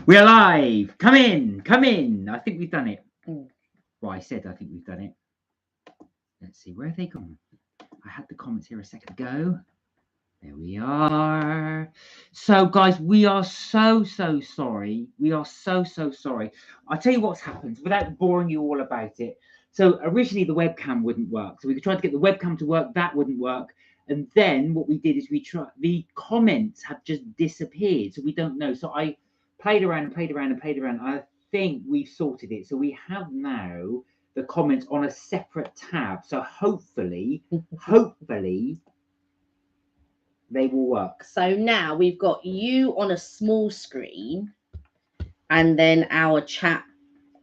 We're live. Come in. Come in. I think we've done it. Mm. Well, I said I think we've done it. Let's see. Where have they gone? I had the comments here a second ago. There we are. So, guys, we are so sorry. We are so sorry. I'll tell you what's happened without boring you all about it. So, originally the webcam wouldn't work. So, we tried to get the webcam to work. That wouldn't work. And then what we did is the comments have just disappeared. So, we don't know. So, I played around and played around and played around. I think we've sorted it. So, we have now the comments on a separate tab. So, hopefully, they will work. So now we've got you on a small screen and then our chat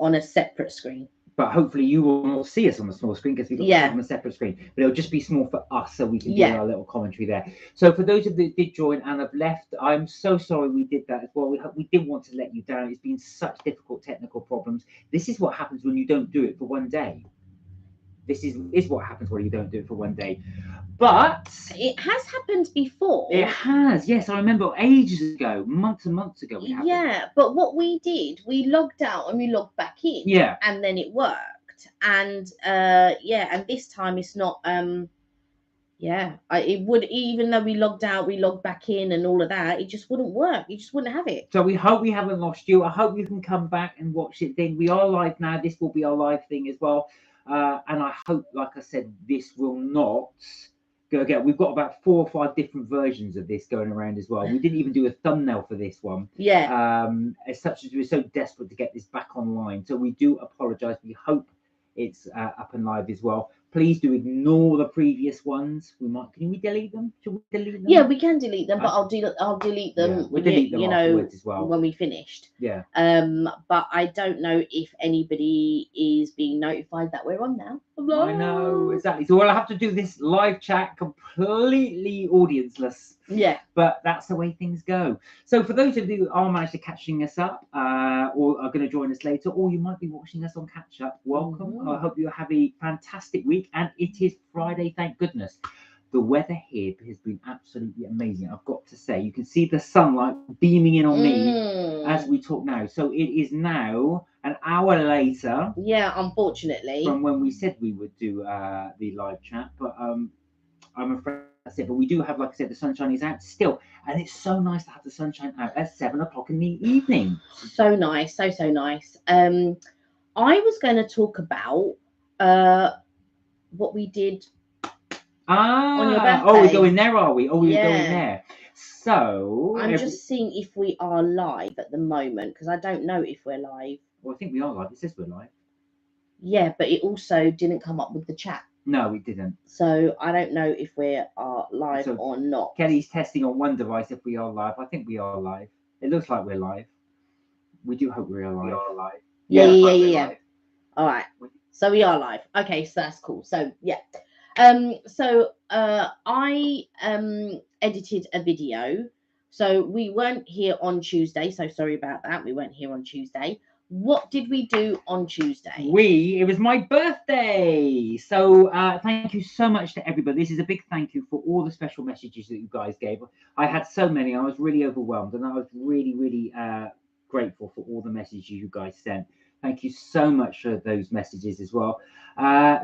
on a separate screen. But hopefully you will not see us on the small screen because we've got Yeah. it on a separate screen. But it'll just be small for us so we can do Yeah. our little commentary there. So for those of you that did join and have left, I'm so sorry we did that as well. We didn't want to let you down. It's been such difficult technical problems. This is what happens when you don't do it for one day. This is what happens when you don't do it for one day. But It has happened before. it has, yes. I remember ages ago, months and months ago it happened. Yeah, but what we did, we logged out and we logged back in. Yeah. And then it worked. And and this time it's not it would, even though we logged out, we logged back in and all of that, it just wouldn't work. You just wouldn't have it. So we hope we haven't lost you. I hope you can come back and watch it thing. We are live now. This will be our live thing as well. And I hope, like I said, this will not go again. We've got about 4 or 5 different versions of this going around as well. We didn't even do a thumbnail for this one. Yeah. As such as we're so desperate to get this back online. So we do apologise. We hope it's up and live as well. Please do ignore the previous ones. Can we delete them? Should we delete them? Yeah, we can delete them, but I'll delete them. Yeah, we'll delete them afterwards as well when we finished. Yeah. But I don't know if anybody is being notified that we're on now. I know, exactly. So we'll have to do this live chat completely audienceless. Yeah. But that's the way things go. So for those of you who are managed to catching us up or are going to join us later, or you might be watching us on catch up, welcome. Mm-hmm. I hope you have a fantastic week. And it is Friday, thank goodness. The weather here has been absolutely amazing. I've got to say, you can see the sunlight beaming in on me as we talk now. So it is now an hour later. Yeah, unfortunately. From when we said we would do the live chat. But I'm afraid that's it. But we do have, like I said, the sunshine is out still. And it's so nice to have the sunshine out at 7 o'clock in the evening. So nice. So nice. I was going to talk about what we did on your birthday. Oh, we're going there, are we? Oh, we're going there. So I'm just seeing if we are live at the moment, because I don't know if we're live. Well, I think we are live. It says we're live. Yeah, but it also didn't come up with the chat. No, it didn't. So I don't know if we are live or not. Kelly's testing on one device if we are live. I think we are live. It looks like we're live. We do hope we are live. We are live. Yeah. All right. So we are live. Okay, so that's cool. So yeah. I edited a video. So we weren't here on Tuesday. So sorry about that. We weren't here on Tuesday. What did we do on Tuesday? It was my birthday. So thank you so much to everybody. This is a big thank you for all the special messages that you guys gave. I had so many. I was really overwhelmed, and I was really grateful for all the messages you guys sent. Thank you so much for those messages as well.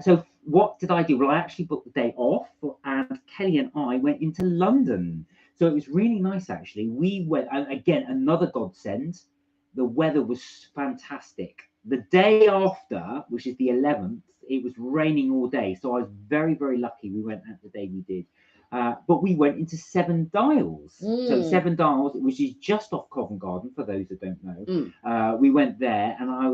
So what did I do? Well, I actually booked the day off, and Kelly and I went into London. So it was really nice, actually. We went, and again, another godsend. The weather was fantastic. The day after, which is the 11th, it was raining all day. So I was very lucky we went at the day we did. But we went into Seven Dials. So Seven Dials, which is just off Covent Garden, for those that don't know. We went there, and I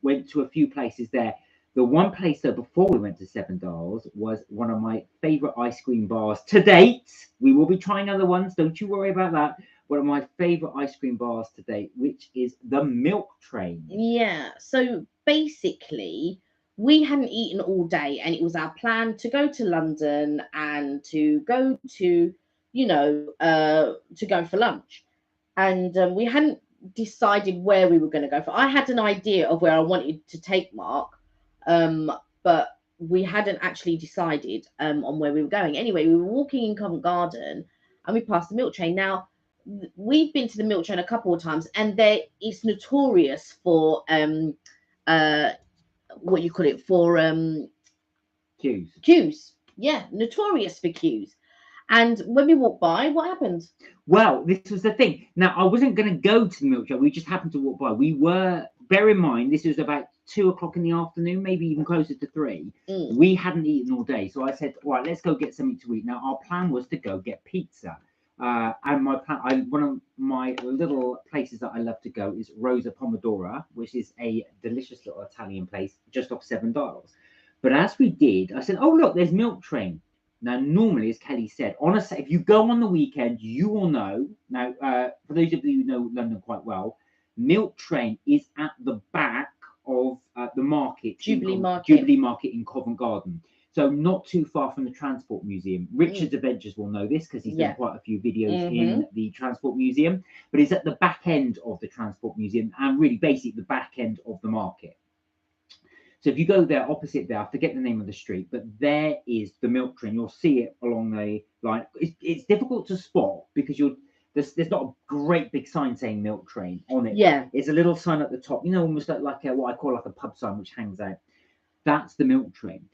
went to a few places there. The one place, though, before we went to Seven Dials was one of my favourite ice cream bars to date. We will be trying other ones. Don't you worry about that. One of my favourite ice cream bars to date, which is the Milk Train. Yeah. So basically, we hadn't eaten all day, and it was our plan to go to London and to go to, to go for lunch. And we hadn't decided where we were going to go for. I had an idea of where I wanted to take Mark, but we hadn't actually decided on where we were going. Anyway, we were walking in Covent Garden, and we passed the Milk Train. Now, we've been to the milk train a couple of times, and it's notorious for what you call it, for queues. Yeah, notorious for queues. And when we walked by, what happened? Well, this was the thing. Now, I wasn't going to go to the milk train. We just happened to walk by. We were, bear in mind, this was about 2 o'clock in the afternoon, maybe even closer to 3. We hadn't eaten all day. So I said, all right, let's go get something to eat. Now, our plan was to go get pizza. And my plan, one of my little places that I love to go is Rosa Pomodora, which is a delicious little Italian place just off 7 Dials. But as we did, I said, oh, look, there's milk train. Now, normally, as Kelly said, honestly, if you go on the weekend, you will know. Now, for those of you who know London quite well, Milk Train is at the back of the market, Jubilee Market in Covent Garden. So not too far from the Transport Museum. Richard's Adventures will know this because he's done quite a few videos in the Transport Museum. But it's at the back end of the Transport Museum and really basically the back end of the market. So if you go there, opposite there, I forget the name of the street, but there is the milk train. You'll see it along the line. It's difficult to spot because there's not a great big sign saying milk train on it. Yeah. It's a little sign at the top, almost like what I call like a pub sign, which hangs out. That's the milk train.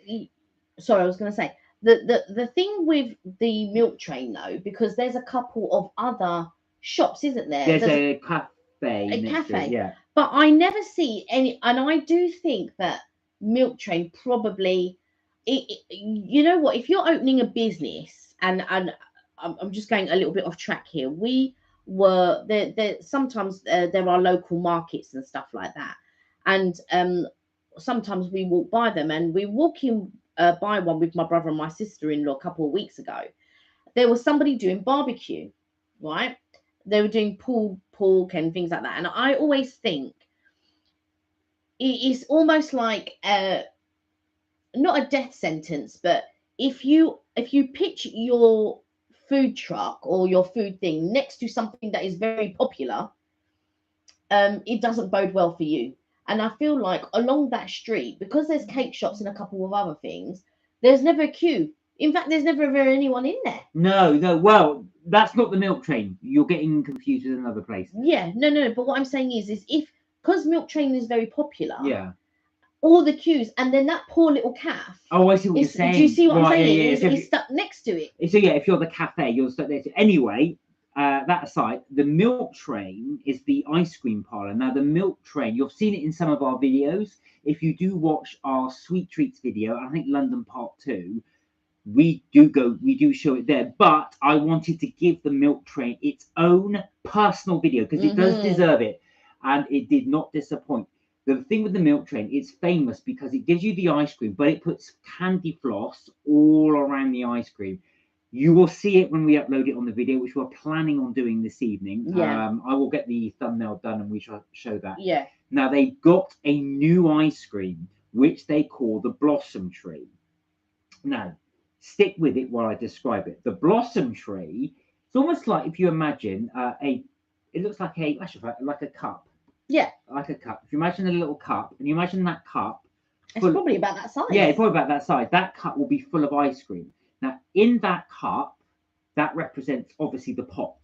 Sorry, I was going to say, the thing with the milk train, though, because there's a couple of other shops, isn't there? There's a cafe. A cafe. Yeah. But I never see any, and I do think that milk train probably, you know what, if you're opening a business, and I'm just going a little bit off track here, we were there sometimes there are local markets and stuff like that, and sometimes we walk by them, and we walk in by one with my brother and my sister-in-law a couple of weeks ago. There was somebody doing barbecue, right? They were doing pulled pork and things like that, and I always think it's almost like not a death sentence, but if you pitch your food truck or your food thing next to something that is very popular, it doesn't bode well for you. And I feel like along that street, because there's cake shops and a couple of other things, there's never a queue. In fact, there's never ever anyone in there. No. Well, that's not the milk train. You're getting confused with another place. Yeah, no. But what I'm saying is because milk train is very popular. Yeah. All the queues, and then that poor little calf. Oh, I see what you're saying. Do you see what I'm saying? Yeah. He's stuck next to it. So yeah, if you're the cafe, you're stuck there. Anyway, that aside, the milk train is the ice cream parlor. Now, the milk train, you've seen it in some of our videos. If you do watch our sweet treats video, I think London Part 2, we do show it there. But I wanted to give the milk train its own personal video because it does deserve it, and it did not disappoint. The thing with the milk train, it's famous because it gives you the ice cream, but it puts candy floss all around the ice cream. You will see it when we upload it on the video, which we're planning on doing this evening. Yeah. I will get the thumbnail done and we shall show that. Yeah. Now, they've got a new ice cream, which they call the Blossom Tree. Now, stick with it while I describe it. The Blossom Tree, it's almost like if you imagine it looks like a cup. Yeah. Like a cup. If you imagine a little cup, and you imagine that cup. It's probably about that size. Yeah, it's probably about that size. That cup will be full of ice cream. Now, in that cup, that represents obviously the pot,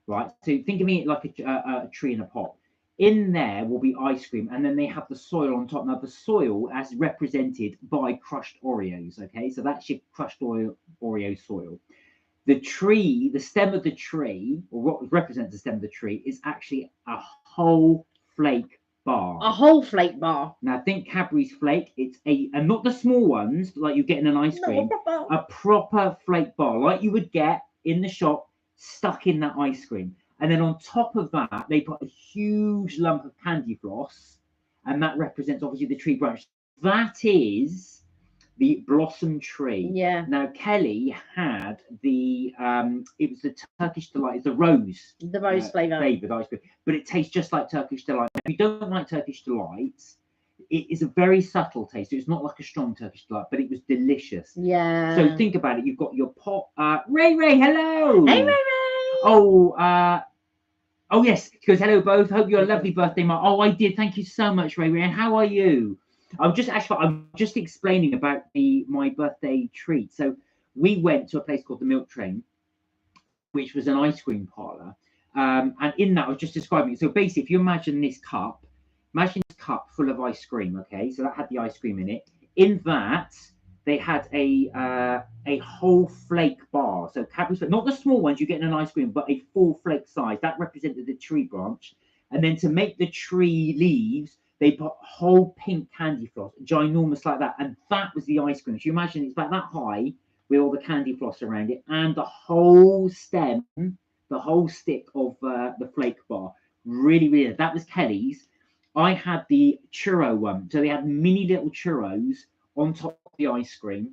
right? So think of it like a tree in a pot. In there will be ice cream, and then they have the soil on top. Now, the soil as represented by crushed Oreos, okay? So that's your crushed Oreo soil. The tree, the stem of the tree, or what represents the stem of the tree, is actually a whole flake bar. A whole flake bar. Now think Cadbury's flake. It's and not the small ones like you get in an ice cream. No, a proper flake bar, like you would get in the shop, stuck in that ice cream. And then on top of that, they put a huge lump of candy floss, and that represents obviously the tree branch. That is the Blossom Tree. Yeah. Now Kelly had the it was the Turkish Delight, it's the rose. The rose flavored ice cream, but it tastes just like Turkish Delight. If you don't like Turkish Delights, it is a very subtle taste. So it's not like a strong Turkish Delight, but it was delicious. Yeah. So think about it. You've got your pot. Ray, hello. Hey, Ray. Oh yes. She goes, hello both. Hope you had a lovely birthday, Mark. Oh, I did. Thank you so much, Ray. And how are you? I'm just explaining about my birthday treat. So we went to a place called the Milk Train, which was an ice cream parlor. And in that, I was just describing it. So basically, if you imagine this cup full of ice cream, okay? So that had the ice cream in it. In that, they had a whole flake bar. So Cadbury's, not the small ones you get in an ice cream, but a full flake size. That represented the tree branch. And then to make the tree leaves, they put whole pink candy floss, ginormous like that. And that was the ice cream. So you imagine it's about that high with all the candy floss around it and the whole stem, the whole stick of the flake bar. Really, really, that was Kelly's. I had the churro one. So they had mini little churros on top of the ice cream.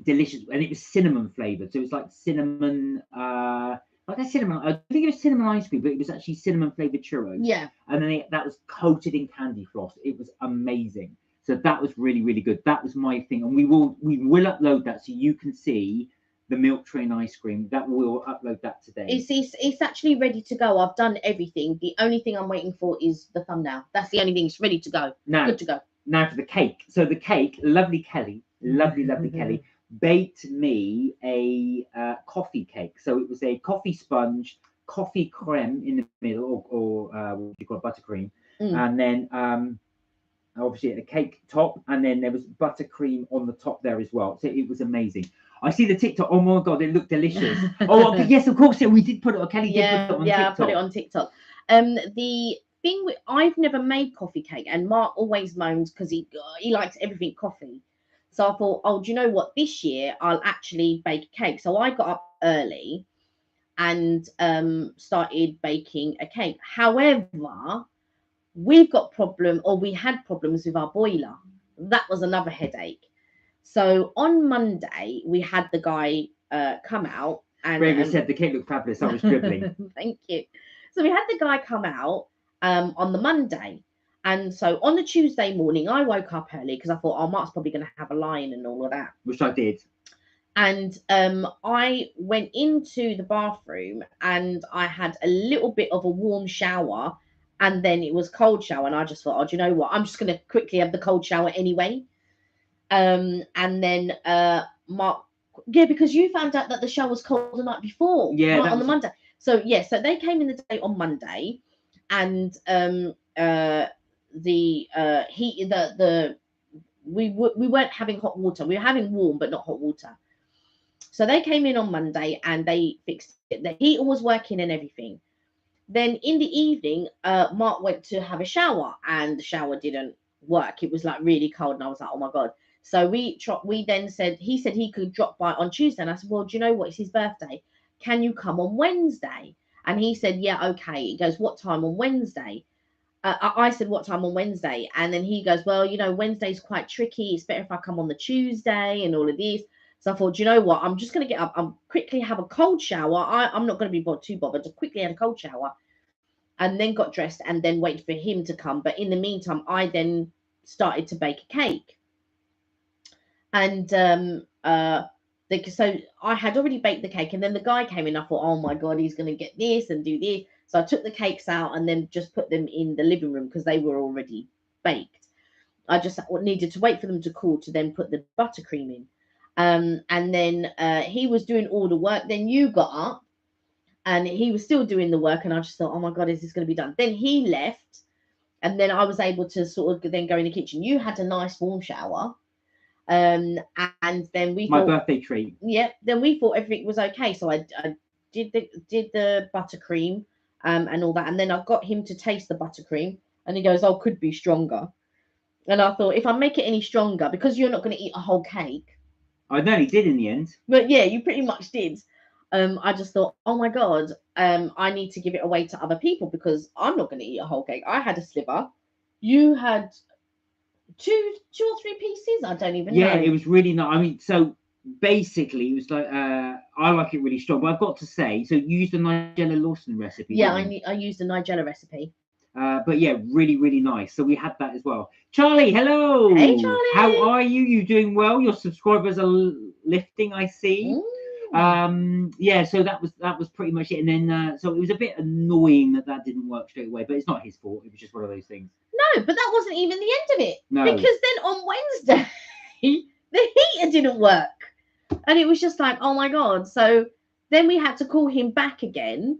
Delicious. And it was cinnamon flavored. So it was like cinnamon, like a cinnamon. I think it was cinnamon ice cream, but it was actually cinnamon flavored churros. Yeah. And then that was coated in candy floss. It was amazing. So that was really, really good. That was my thing. And we will upload that so you can see the milk train ice cream. That we'll upload that today. It's actually ready to go. I've done everything. The only thing I'm waiting for is the thumbnail. That's the only thing. It's ready to go. Now, good to go. Now for the cake. So the cake, lovely Kelly, lovely Kelly, baked me a coffee cake. So it was a coffee sponge, coffee creme in the middle, or what do you call it, buttercream, and then obviously a cake top, and then there was buttercream on the top there as well. So it was amazing. I see the TikTok. Oh my god, it looked delicious. Oh yes, of course. Yeah, we did put it. Kelly did put it on TikTok. I put it on TikTok. The thing I've never made coffee cake, and Mark always moans because he likes everything coffee. So I thought, oh, do you know what? This year I'll actually bake a cake. So I got up early and started baking a cake. However, we had problems with our boiler. That was another headache. So on Monday we had the guy come out, and Raven said the cake looked fabulous. I was dribbling. Thank you. So we had the guy come out on the Monday. And so on the Tuesday morning, I woke up early because I thought, oh, Mark's probably going to have a line and all of that. Which I did. And I went into the bathroom and I had a little bit of a warm shower, and then it was cold shower. And I just thought, oh, do you know what? I'm just going to quickly have the cold shower anyway. And then Mark, because you found out that the shower was cold the night before. Yeah. On the Monday. So, so they came in the day on Monday, and we weren't having hot water. We were having warm but not hot water. So they came in on Monday and they fixed it. The heater was working and everything. Then in the evening, Mark went to have a shower and the shower didn't work. It was like really cold, and I was like, oh my god. So we then said he could drop by on Tuesday, and I said, well, do you know what? It's his birthday. Can you come on Wednesday? And he said, yeah, okay. He goes, what time on Wednesday? I said, what time on Wednesday? And then he goes, well, Wednesday's quite tricky. It's better if I come on the Tuesday and all of this. So I thought, you know what? I'm just going to get up. I'm quickly have a cold shower. I'm not going to be too bothered. To quickly had a cold shower and then got dressed and then waited for him to come. But in the meantime, I then started to bake a cake. And so I had already baked the cake, and then the guy came in. I thought, oh my god, he's going to get this and do this. So I took the cakes out and then just put them in the living room because they were already baked. I just needed to wait for them to cool to then put the buttercream in. And then he was doing all the work. Then you got up and he was still doing the work. And I just thought, oh my god, is this going to be done? Then he left, and then I was able to sort of then go in the kitchen. You had a nice warm shower. And then we my birthday treat. Yeah. Then we thought everything was okay. So I did the buttercream and all that. And then I got him to taste the buttercream, and he goes, oh, could be stronger. And I thought, if I make it any stronger, because you're not going to eat a whole cake. I nearly did in the end. But yeah, you pretty much did. I just thought, oh my god, I need to give it away to other people because I'm not going to eat a whole cake. I had a sliver. You had two or three pieces. I don't even know. Yeah, it was really nice. I mean, so basically, it was like I like it really strong. But I've got to say, so you used the Nigella Lawson recipe. Yeah, I used the Nigella recipe. But yeah, really, really nice. So we had that as well. Charlie, hello. Hey, Charlie. How are you? You doing well? Your subscribers are lifting, I see. Yeah, so that was pretty much it. And then so it was a bit annoying that didn't work straight away, but it's not his fault. It was just one of those things. No, but that wasn't even the end of it. No. Because then on Wednesday, the heater didn't work. And it was just like, oh my god. So then we had to call him back again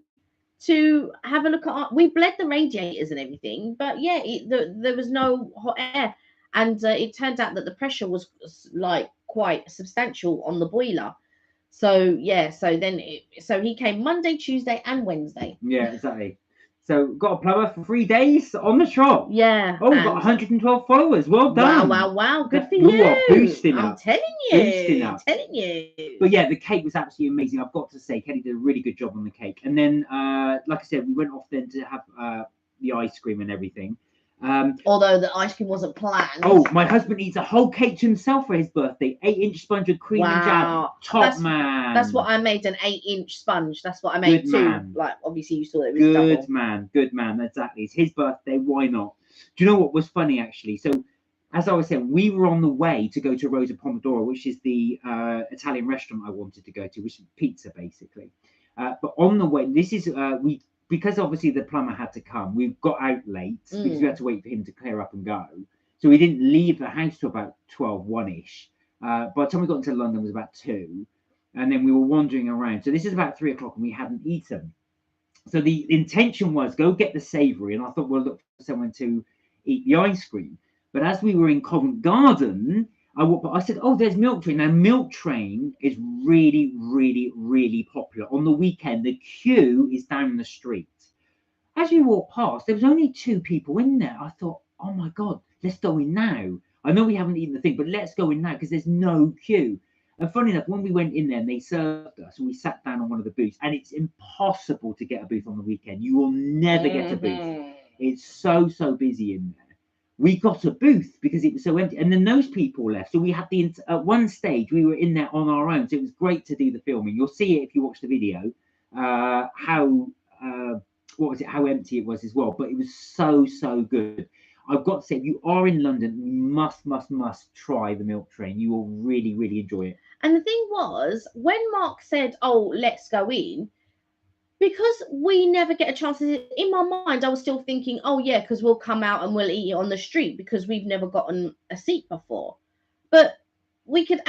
to have a look at. We bled the radiators and everything, but yeah, there was no hot air, and it turned out that the pressure was like quite substantial on the boiler. So yeah, so he came Monday, Tuesday, and Wednesday. Yeah, exactly. So got a plumber for 3 days on the shop. Yeah. Oh, got 112 followers. Well done. Wow. Good for You you. are boosting I'm up. telling Boosting you. up. Telling you. But yeah, the cake was absolutely amazing. I've got to say, Kelly did a really good job on the cake. And then, like I said, we went off then to have the ice cream and everything. Although the ice cream wasn't planned. Oh, my husband eats a whole cake to himself for his birthday. 8-inch sponge with cream and jam. Top man. That's what I made, an 8-inch sponge. That's what I made too. Man. Like, obviously you saw it was good double. man. Good man. Exactly. It's his birthday. Why not? Do you know what was funny actually? So, as I was saying, we were on the way to go to Rosa Pomodoro, which is the Italian restaurant I wanted to go to, which is pizza basically. But on the way, this is because obviously the plumber had to come. We got out late because we had to wait for him to clear up and go. So we didn't leave the house till about 1-ish. By the time we got into London, it was about 2. And then we were wandering around. So this is about 3 o'clock and we hadn't eaten. So the intention was go get the savoury. And I thought, we'll look for someone to eat the ice cream. But as we were in Covent Garden, I said, oh, there's Milk Train. Now, Milk Train is really, really, really popular. On the weekend, the queue is down the street. As we walked past, there was only 2 people in there. I thought, oh my God, let's go in now. I know we haven't eaten the thing, but let's go in now because there's no queue. And funny enough, when we went in there and they served us, and we sat down on one of the booths, and it's impossible to get a booth on the weekend. You will never get a booth. It's so busy in there. We got a booth because it was so empty, and then those people left. So we had at one stage we were in there on our own. So it was great to do the filming. You'll see it if you watch the video. How empty it was as well. But it was so good. I've got to say, if you are in London, you must try the Milk Train. You will really enjoy it. And the thing was, when Mark said, "Oh, let's go in," because we never get a chance to, in my mind, I was still thinking, oh yeah, because we'll come out and we'll eat it on the street because we've never gotten a seat before. But we could,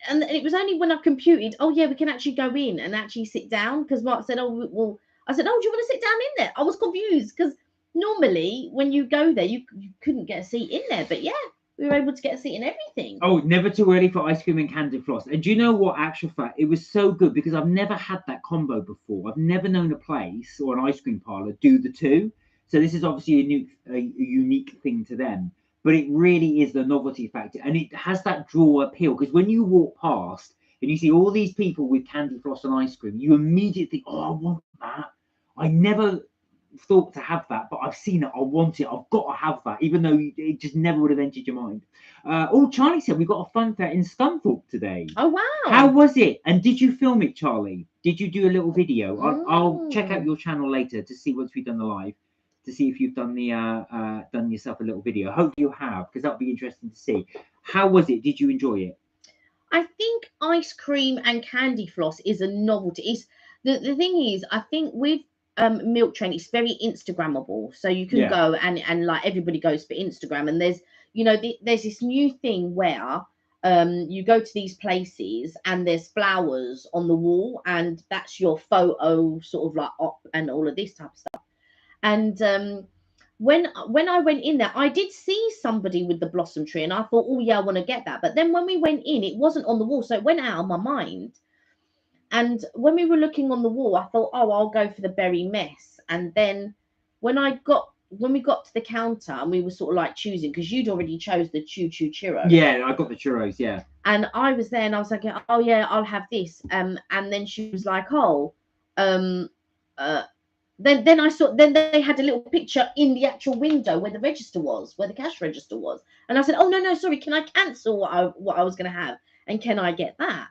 and it was only when I computed, oh yeah, we can actually go in and actually sit down, because Mark said, oh, well, I said, oh, do you want to sit down in there? I was confused because normally when you go there, you couldn't get a seat in there. But yeah, we were able to get a seat and everything. Oh, never too early for ice cream and candy floss. And do you know what, actual fact, it was so good because I've never had that combo before. I've never known a place or an ice cream parlor do the 2. So this is obviously a unique thing to them. But it really is the novelty factor. And it has that draw appeal because when you walk past and you see all these people with candy floss and ice cream, you immediately think, oh, I want that. I never thought to have that, but I've seen it. I want it. I've got to have that, even though it just never would have entered your mind. Charlie said we got a fun fair in Scunthorpe today. Oh wow! How was it? And did you film it, Charlie? Did you do a little video? I'll check out your channel later to see once we've done the live, to see if you've done the done yourself a little video. Hope you have, because that'll be interesting to see. How was it? Did you enjoy it? I think ice cream and candy floss is a novelty. It's the thing is, I think with Milk Train, it's very Instagrammable, so you can go and like everybody goes for Instagram, and there's there's this new thing where you go to these places and there's flowers on the wall, and that's your photo sort of like op and all of this type of stuff. And when I went in there, I did see somebody with the blossom tree, and I thought, oh yeah, I want to get that. But then when we went in, it wasn't on the wall, so it went out of my mind. And when we were looking on the wall, I thought, oh, I'll go for the berry mess. And then when we got to the counter and we were sort of like choosing, because you'd already chose the choo churros. Yeah, I got the churros, yeah. And I was there and I was like, oh yeah, I'll have this. And then she was like, oh, then I saw, then they had a little picture in the actual window where the register was, where the cash register was. And I said, oh no, sorry, can I cancel what I was going to have? And can I get that?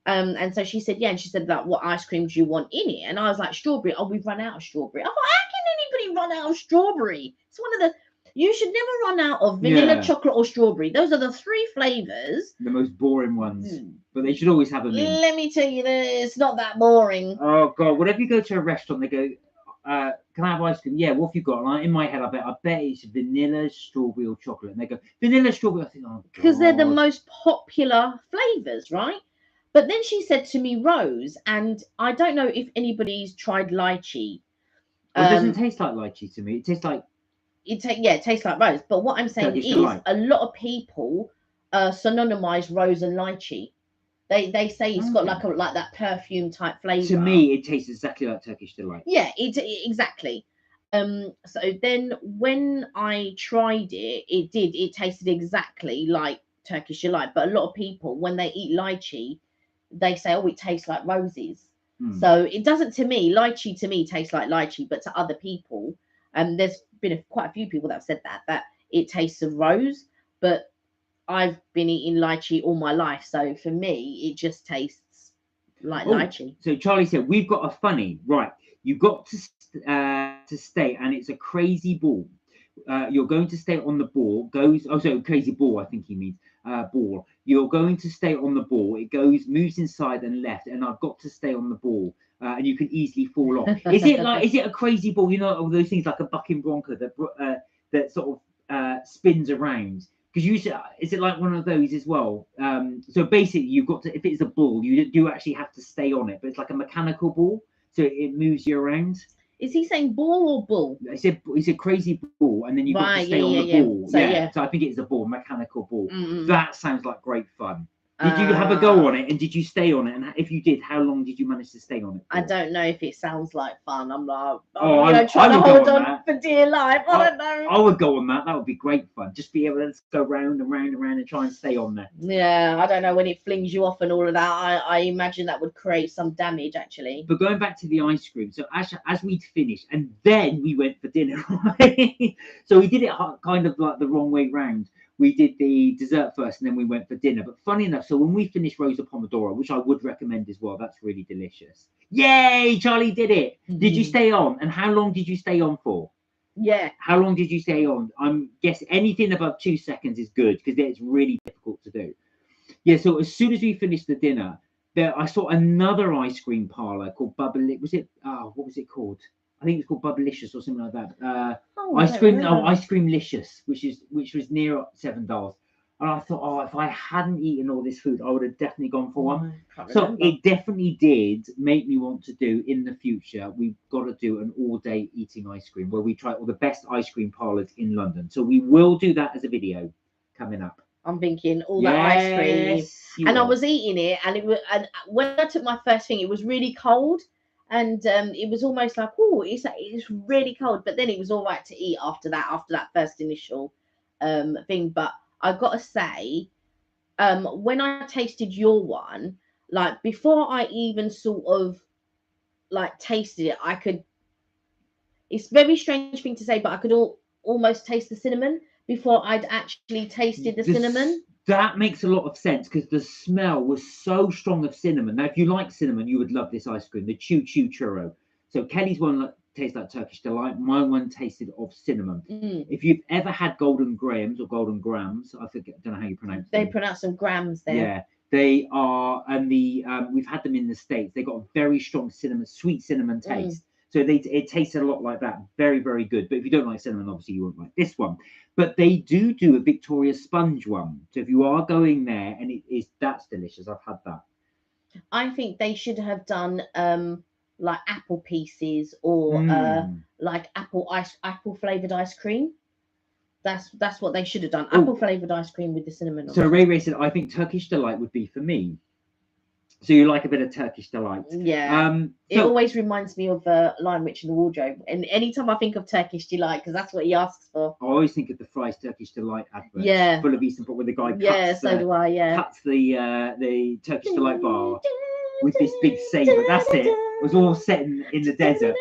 And so she said, yeah. And she said, like, what ice cream do you want in it? And I was like, strawberry. Oh, we've run out of strawberry. I thought, how can anybody run out of strawberry? It's one of the, you should never run out of vanilla, chocolate, or strawberry. Those are the 3 flavors. The most boring ones. But they should always have them in. Let me tell you, it's not that boring. Oh, God. Whenever you go to a restaurant, they go, can I have ice cream? Yeah, what have you got? And in my head, I bet it's vanilla, strawberry, or chocolate. And they go, vanilla, strawberry. I think, oh, because they're the most popular flavors, right? But then she said to me, Rose, and I don't know if anybody's tried lychee, Well, it doesn't taste like lychee to me. It tastes like it tastes like rose. But what I'm saying Turkish is, delight. a lot of people synonymize rose and lychee. They say it's got Okay. like that perfume type flavor. To me, it tastes exactly like Turkish delight. Yeah, exactly. So then when I tried it, it tasted exactly like Turkish delight. But a lot of people, when they eat lychee, they say, oh, it tastes like roses. So it doesn't, to me, lychee to me tastes like lychee, but to other people, there's been quite a few people that have said that it tastes of rose, but I've been eating lychee all my life, so for me it just tastes like lychee. So Charlie said we've got a funny, right? You've got to stay, and it's a crazy ball. You're going to stay on the ball. Crazy ball. I think he means ball. You're going to stay on the ball. It moves inside and left, and I've got to stay on the ball. And you can easily fall off. Is it a crazy ball? You know, all those things like a bucking bronco that sort of spins around. Because usually, is it like one of those as well? So basically, you've got to, if it's a ball, you do actually have to stay on it, but it's like a mechanical ball, so it moves you around. Is he saying ball or bull? It's a crazy ball, and then you've got to stay on the ball. So I think it's a ball, mechanical ball. That sounds like great fun. Did you have a go on it, and did you stay on it? And if you did, how long did you manage to stay on it for? I don't know if it sounds like fun. I'm like, I'm trying to hold on for dear life. I don't know. I would go on that. That would be great fun. Just be able to go round and round and round and try and stay on there. Yeah, I don't know, when it flings you off and all of that. I imagine that would create some damage, actually. But going back to the ice cream, so as we'd finished, and then we went for dinner, right? So we did it kind of like the wrong way round. We did the dessert first, and then we went for dinner. But funny enough, so when we finished Rosa Pomodoro, which I would recommend as well, that's really delicious. Yay, Charlie did it. Did you stay on? And how long did you stay on for? Yeah. How long did you stay on? I'm guessing anything above 2 seconds is good, because it's really difficult to do. Yeah, so as soon as we finished the dinner, I saw another ice cream parlor called What was it called? I think it's called Bubblicious or something like that. Ice cream licious, which was near Seven Dials. And I thought, if I hadn't eaten all this food, I would have definitely gone for one. So it definitely did make me want to do in the future. We've got to do an all-day eating ice cream where we try all the best ice cream parlors in London. So we will do that as a video coming up. I'm thinking all that ice cream, and I was eating it, and when I took my first thing, it was really cold. And it was almost like, oh, it's really cold. But then it was all right to eat after that first initial thing. But I got to say, when I tasted your one, like before I even sort of like tasted it, it's a very strange thing to say, but I could almost taste the cinnamon before I'd actually tasted the cinnamon. That makes a lot of sense, because the smell was so strong of cinnamon. Now, if you like cinnamon, you would love this ice cream, the Choo Choo Churro. So Kelly's one tastes like Turkish delight. My one tasted of cinnamon. If you've ever had Golden Grahams or Golden Grams, I don't know how you pronounce them. They pronounce them grams there. Yeah, they are, and we've had them in the States. They got a very strong sweet cinnamon taste. So it tastes a lot like that. Very, very good. But if you don't like cinnamon, obviously you won't like this one. But they do a Victoria Sponge one. So if you are going there, and that's delicious. I've had that. I think they should have done like apple pieces or like apple flavored ice cream. That's what they should have done. Apple flavored ice cream with the cinnamon. So Ray said, I think Turkish delight would be for me. So you like a bit of Turkish delight? Yeah. It always reminds me of Lion Rich in the Wardrobe. And anytime I think of Turkish delight, because that's what he asks for. I always think of the Fry's Turkish delight advert. Yeah. Full of Eastern Pop, where the guy cuts the Turkish delight bar with this big saber. That's it. It was all set in the desert.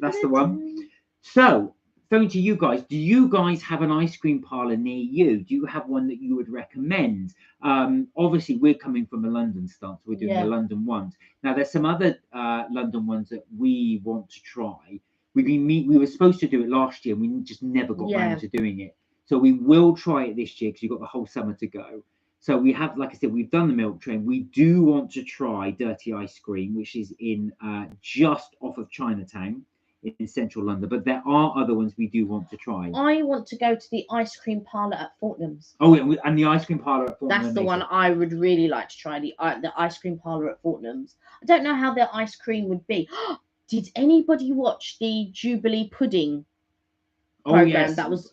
That's the one. So, phone to you guys. Do you guys have an ice cream parlor near you? Do you have one that you would recommend? Obviously, we're coming from a London stance. We're doing the London ones. Now, there's some other London ones that we want to try. We were supposed to do it last year, and we just never got around to doing it. So we will try it this year, because you've got the whole summer to go. So we have, like I said, we've done the milk train. We do want to try Dirty Ice Cream, which is in just off of Chinatown in central London, but there are other ones we do want to try. I want to go to the ice cream parlor at Fortnum's. Oh, and the ice cream parlor at Fortnum's. That's the one I would really like to try. The ice cream parlor at Fortnum's. I don't know how their ice cream would be. Did anybody watch the Jubilee pudding Oh program? yes, That was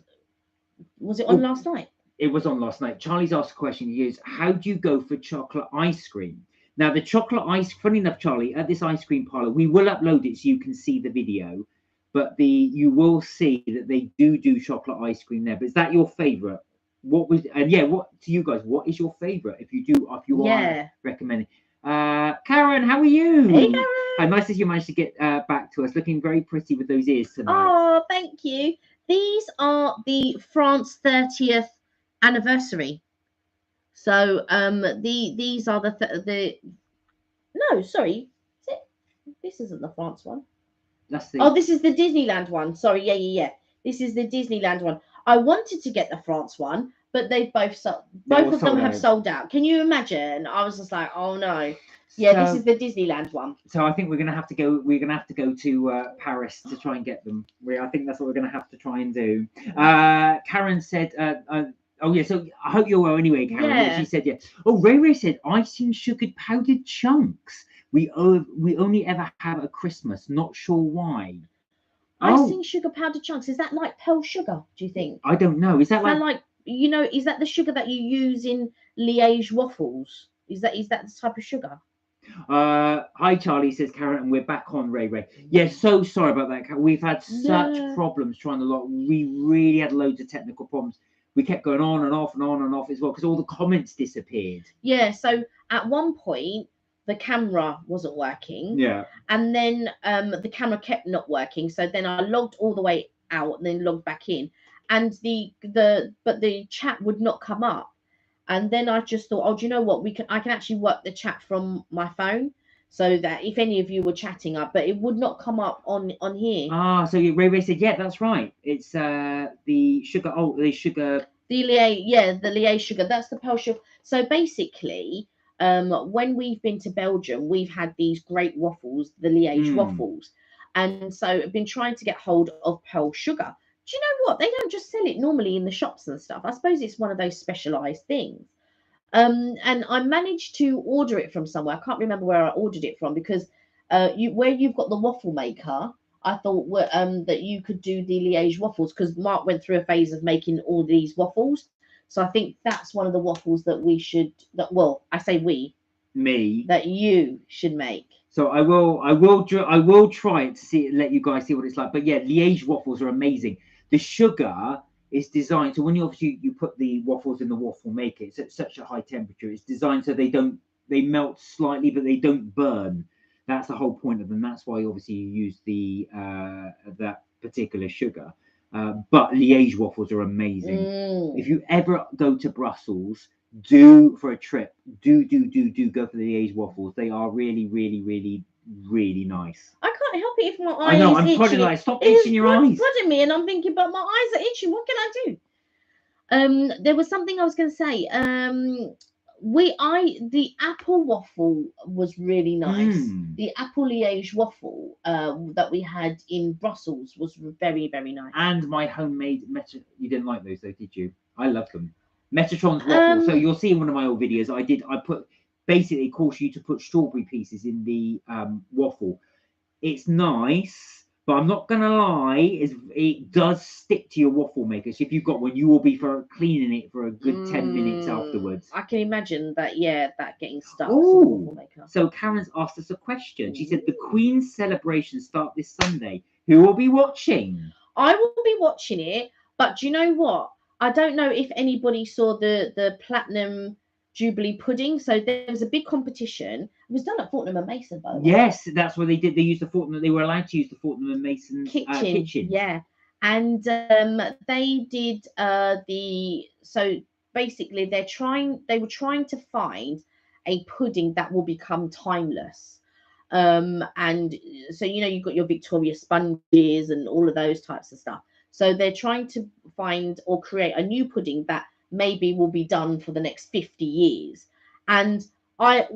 it on Oh, last night? it was on last night. Charlie's asked a question. He is, how do you go for chocolate ice cream? Now, the chocolate ice, funny enough, Charlie, at this ice cream parlor, we will upload it so you can see the video, but you will see that they do chocolate ice cream there. But is that your favorite? What was, and yeah, what to you guys, what is your favorite if you are recommending? Karen, how are you? Hey, Karen. Nice that you managed to get back to us, looking very pretty with those ears tonight. Oh, thank you. These are the France 30th anniversary. So these are the no, sorry. Is it? This isn't the France one. That's the... Oh, this is the Disneyland one. Sorry, yeah. This is the Disneyland one. I wanted to get the France one, but they both of them have sold out. Can you imagine? I was just like, oh no. Yeah, this is the Disneyland one. So I think we're gonna have to go. We're gonna have to go to Paris to try and get them. I think that's what we're gonna have to try and do. Karen said, "Oh yeah." So I hope you're well anyway, Karen. Yeah. She said, "Yeah." Oh, Ray said, "Icing sugared powdered chunks. We only ever have at Christmas. Not sure why." Icing sugar powdered chunks. Is that like pearl sugar? Do you think? I don't know. Is that like is that the sugar that you use in Liège waffles? Is that the type of sugar? Hi Charlie, says Karen, and we're back on Ray. Yeah, so sorry about that. We've had such problems trying to log. We really had loads of technical problems. We kept going on and off and on and off as well because all the comments disappeared. Yeah, so at one point the camera wasn't working. Yeah. And then the camera kept not working. So then I logged all the way out and then logged back in. And the chat would not come up. And then I just thought, oh, do you know what? I can actually work the chat from my phone, so that if any of you were chatting up, but it would not come up on here. Ah, so Ray said, yeah, that's right. It's the sugar. Oh, the sugar. The Liège sugar. That's the pearl sugar. So basically, when we've been to Belgium, we've had these great waffles, the Liège waffles, and so I've been trying to get hold of pearl sugar. Do you know what? They don't just sell it normally in the shops and stuff. I suppose it's one of those specialized things. And I managed to order it from somewhere. I can't remember where I ordered it from because where you've got the waffle maker, I thought that you could do the Liège waffles because Mark went through a phase of making all these waffles. So I think that's one of the waffles that I say that you should make. So I will try it to let you guys see what it's like. But yeah, Liège waffles are amazing. The sugar is designed so when you put the waffles in the waffle maker, it's at such a high temperature. It's designed so they melt slightly, but they don't burn. That's the whole point of them. That's why obviously you use that particular sugar. But Liège waffles are amazing. If you ever go to Brussels, for a trip, do go for the Liège waffles. They are really, really, really, really nice. I can't help it if my eyes. I know. I'm probably like, stop itching your eyes. Flooding me, and I'm thinking, but my eyes are itching. What can I do? There was something I was going to say. The apple waffle was really nice. The apple Liège waffle that we had in Brussels was very, very nice. And my homemade you didn't like those though, did you? I love them. Metatron's waffle. So you'll see in one of my old videos, I put basically caution you to put strawberry pieces in the waffle. It's nice, but I'm not gonna lie, it does stick to your waffle maker. So if you've got one, you will be for cleaning it for a good 10 minutes afterwards. I can imagine that. Yeah, that getting stuck. So Karen's asked us a question. She said the Queen's celebrations start this Sunday. Who will be watching? I will be watching it, but do you know what? I don't know if anybody saw the Platinum Jubilee pudding. So there was a big competition. It was done at Fortnum and Mason, by the way. Yes, that's where they did. They used the Fortnum. They were allowed to use the Fortnum and Mason kitchen. Yeah, and they did So basically, they were trying to find a pudding that will become timeless. And so you've got your Victoria sponges and all of those types of stuff. So they're trying to find or create a new pudding that maybe will be done for the next 50 years. And I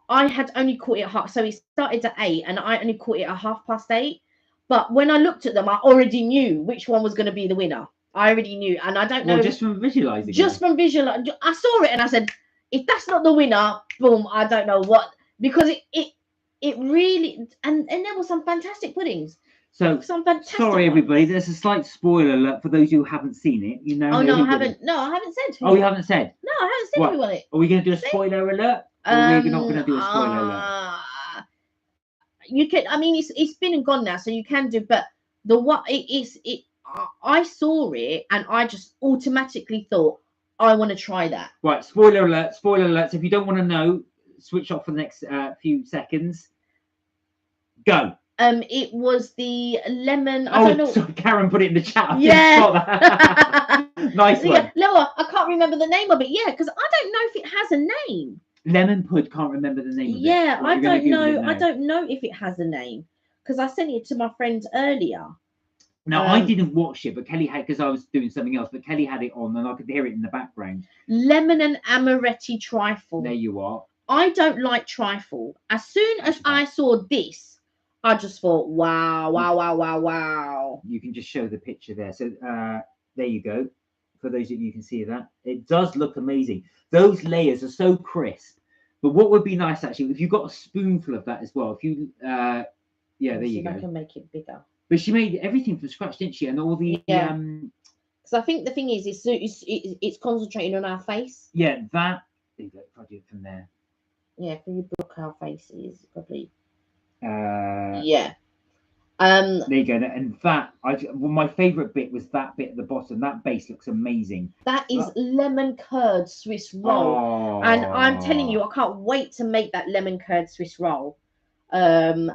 had only caught it at so it started at 8 and I only caught it at 8:30. But when I looked at them, I already knew which one was going to be the winner. I already knew. And I don't know. Well, just from visualizing. From visualizing. I saw it and I said, if that's not the winner, boom, I don't know what. Because it really, and there were some fantastic puddings. So Some fantastic sorry, ones. everybody. There's a slight spoiler alert for those who haven't seen it. You now Oh know no, who I won it. haven't. No, I haven't said. Who Oh, you haven't said. No, I haven't said What? who won it. Are we going to do a See? spoiler alert? Or are we not going to do a spoiler alert? You can. I mean, it's been and gone now, so you can do. But the what it is, it. I saw it and I just automatically thought I want to try that. Right, spoiler alert. Spoiler alert. So if you don't want to know, switch off for the next few seconds. Go. It was the lemon. I don't know. Sorry, Karen put it in the chat. I Yeah. didn't spot that. Nice one. Yeah, Loa, I can't remember the name of it. Yeah, because I don't know if it has a name. Lemon Pud, can't remember the name of it. Yeah, Right, I don't know. I don't know if it has a name because I sent it to my friend earlier. Now I didn't watch it, but Kelly had, because I was doing something else. But Kelly had it on, and I could hear it in the background. Lemon and amaretti trifle. There you are. I don't like trifle. As soon as I saw this, I just thought, wow, wow, wow, wow, wow. You can just show the picture there. So there you go. For those of you can see that, it does look amazing. Those layers are so crisp. But what would be nice actually, if you got a spoonful of that as well. If you, yeah, there you go. I can make it bigger. But she made everything from scratch, didn't she? And all the So I think the thing is, it's concentrating on our face. Yeah, that. There you go. If I do it from there. Yeah, can you block our faces probably? Yeah. There you go. And that, my favourite bit was that bit at the bottom. That base looks amazing. That is lemon curd Swiss roll, and I'm telling you, I can't wait to make that lemon curd Swiss roll. And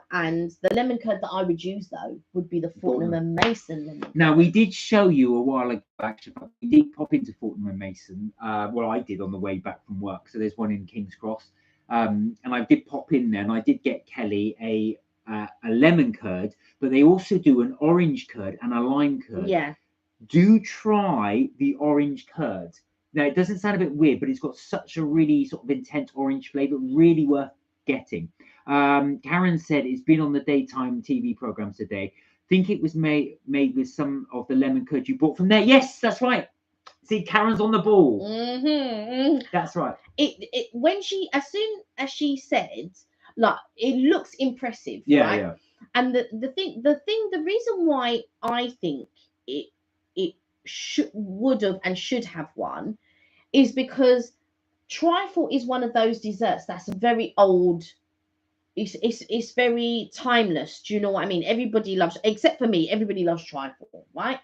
the lemon curd that I would use though would be the Fortnum and Mason lemon. Now we did show you a while ago. Actually, we did pop into Fortnum and Mason. Well, I did on the way back from work. So there's one in King's Cross, and I did pop in there, and I did get Kelly a lemon curd, but they also do an orange curd and a lime curd. Yeah. Do try the orange curd. Now it doesn't sound a bit weird, but it's got such a really sort of intense orange flavour. Really worth getting. Karen said it's been on the daytime TV programs today. Think it was made with some of the lemon curd you bought from there. Yes, that's right. See, Karen's on the ball. That's right. It when she, as soon as she said, like, it looks impressive. Yeah, right? yeah. And the reason why I think it would have and should have won is because trifle is one of those desserts that's very old. It's very timeless. Do you know what I mean? Everybody loves, except for me, everybody loves trifle, right?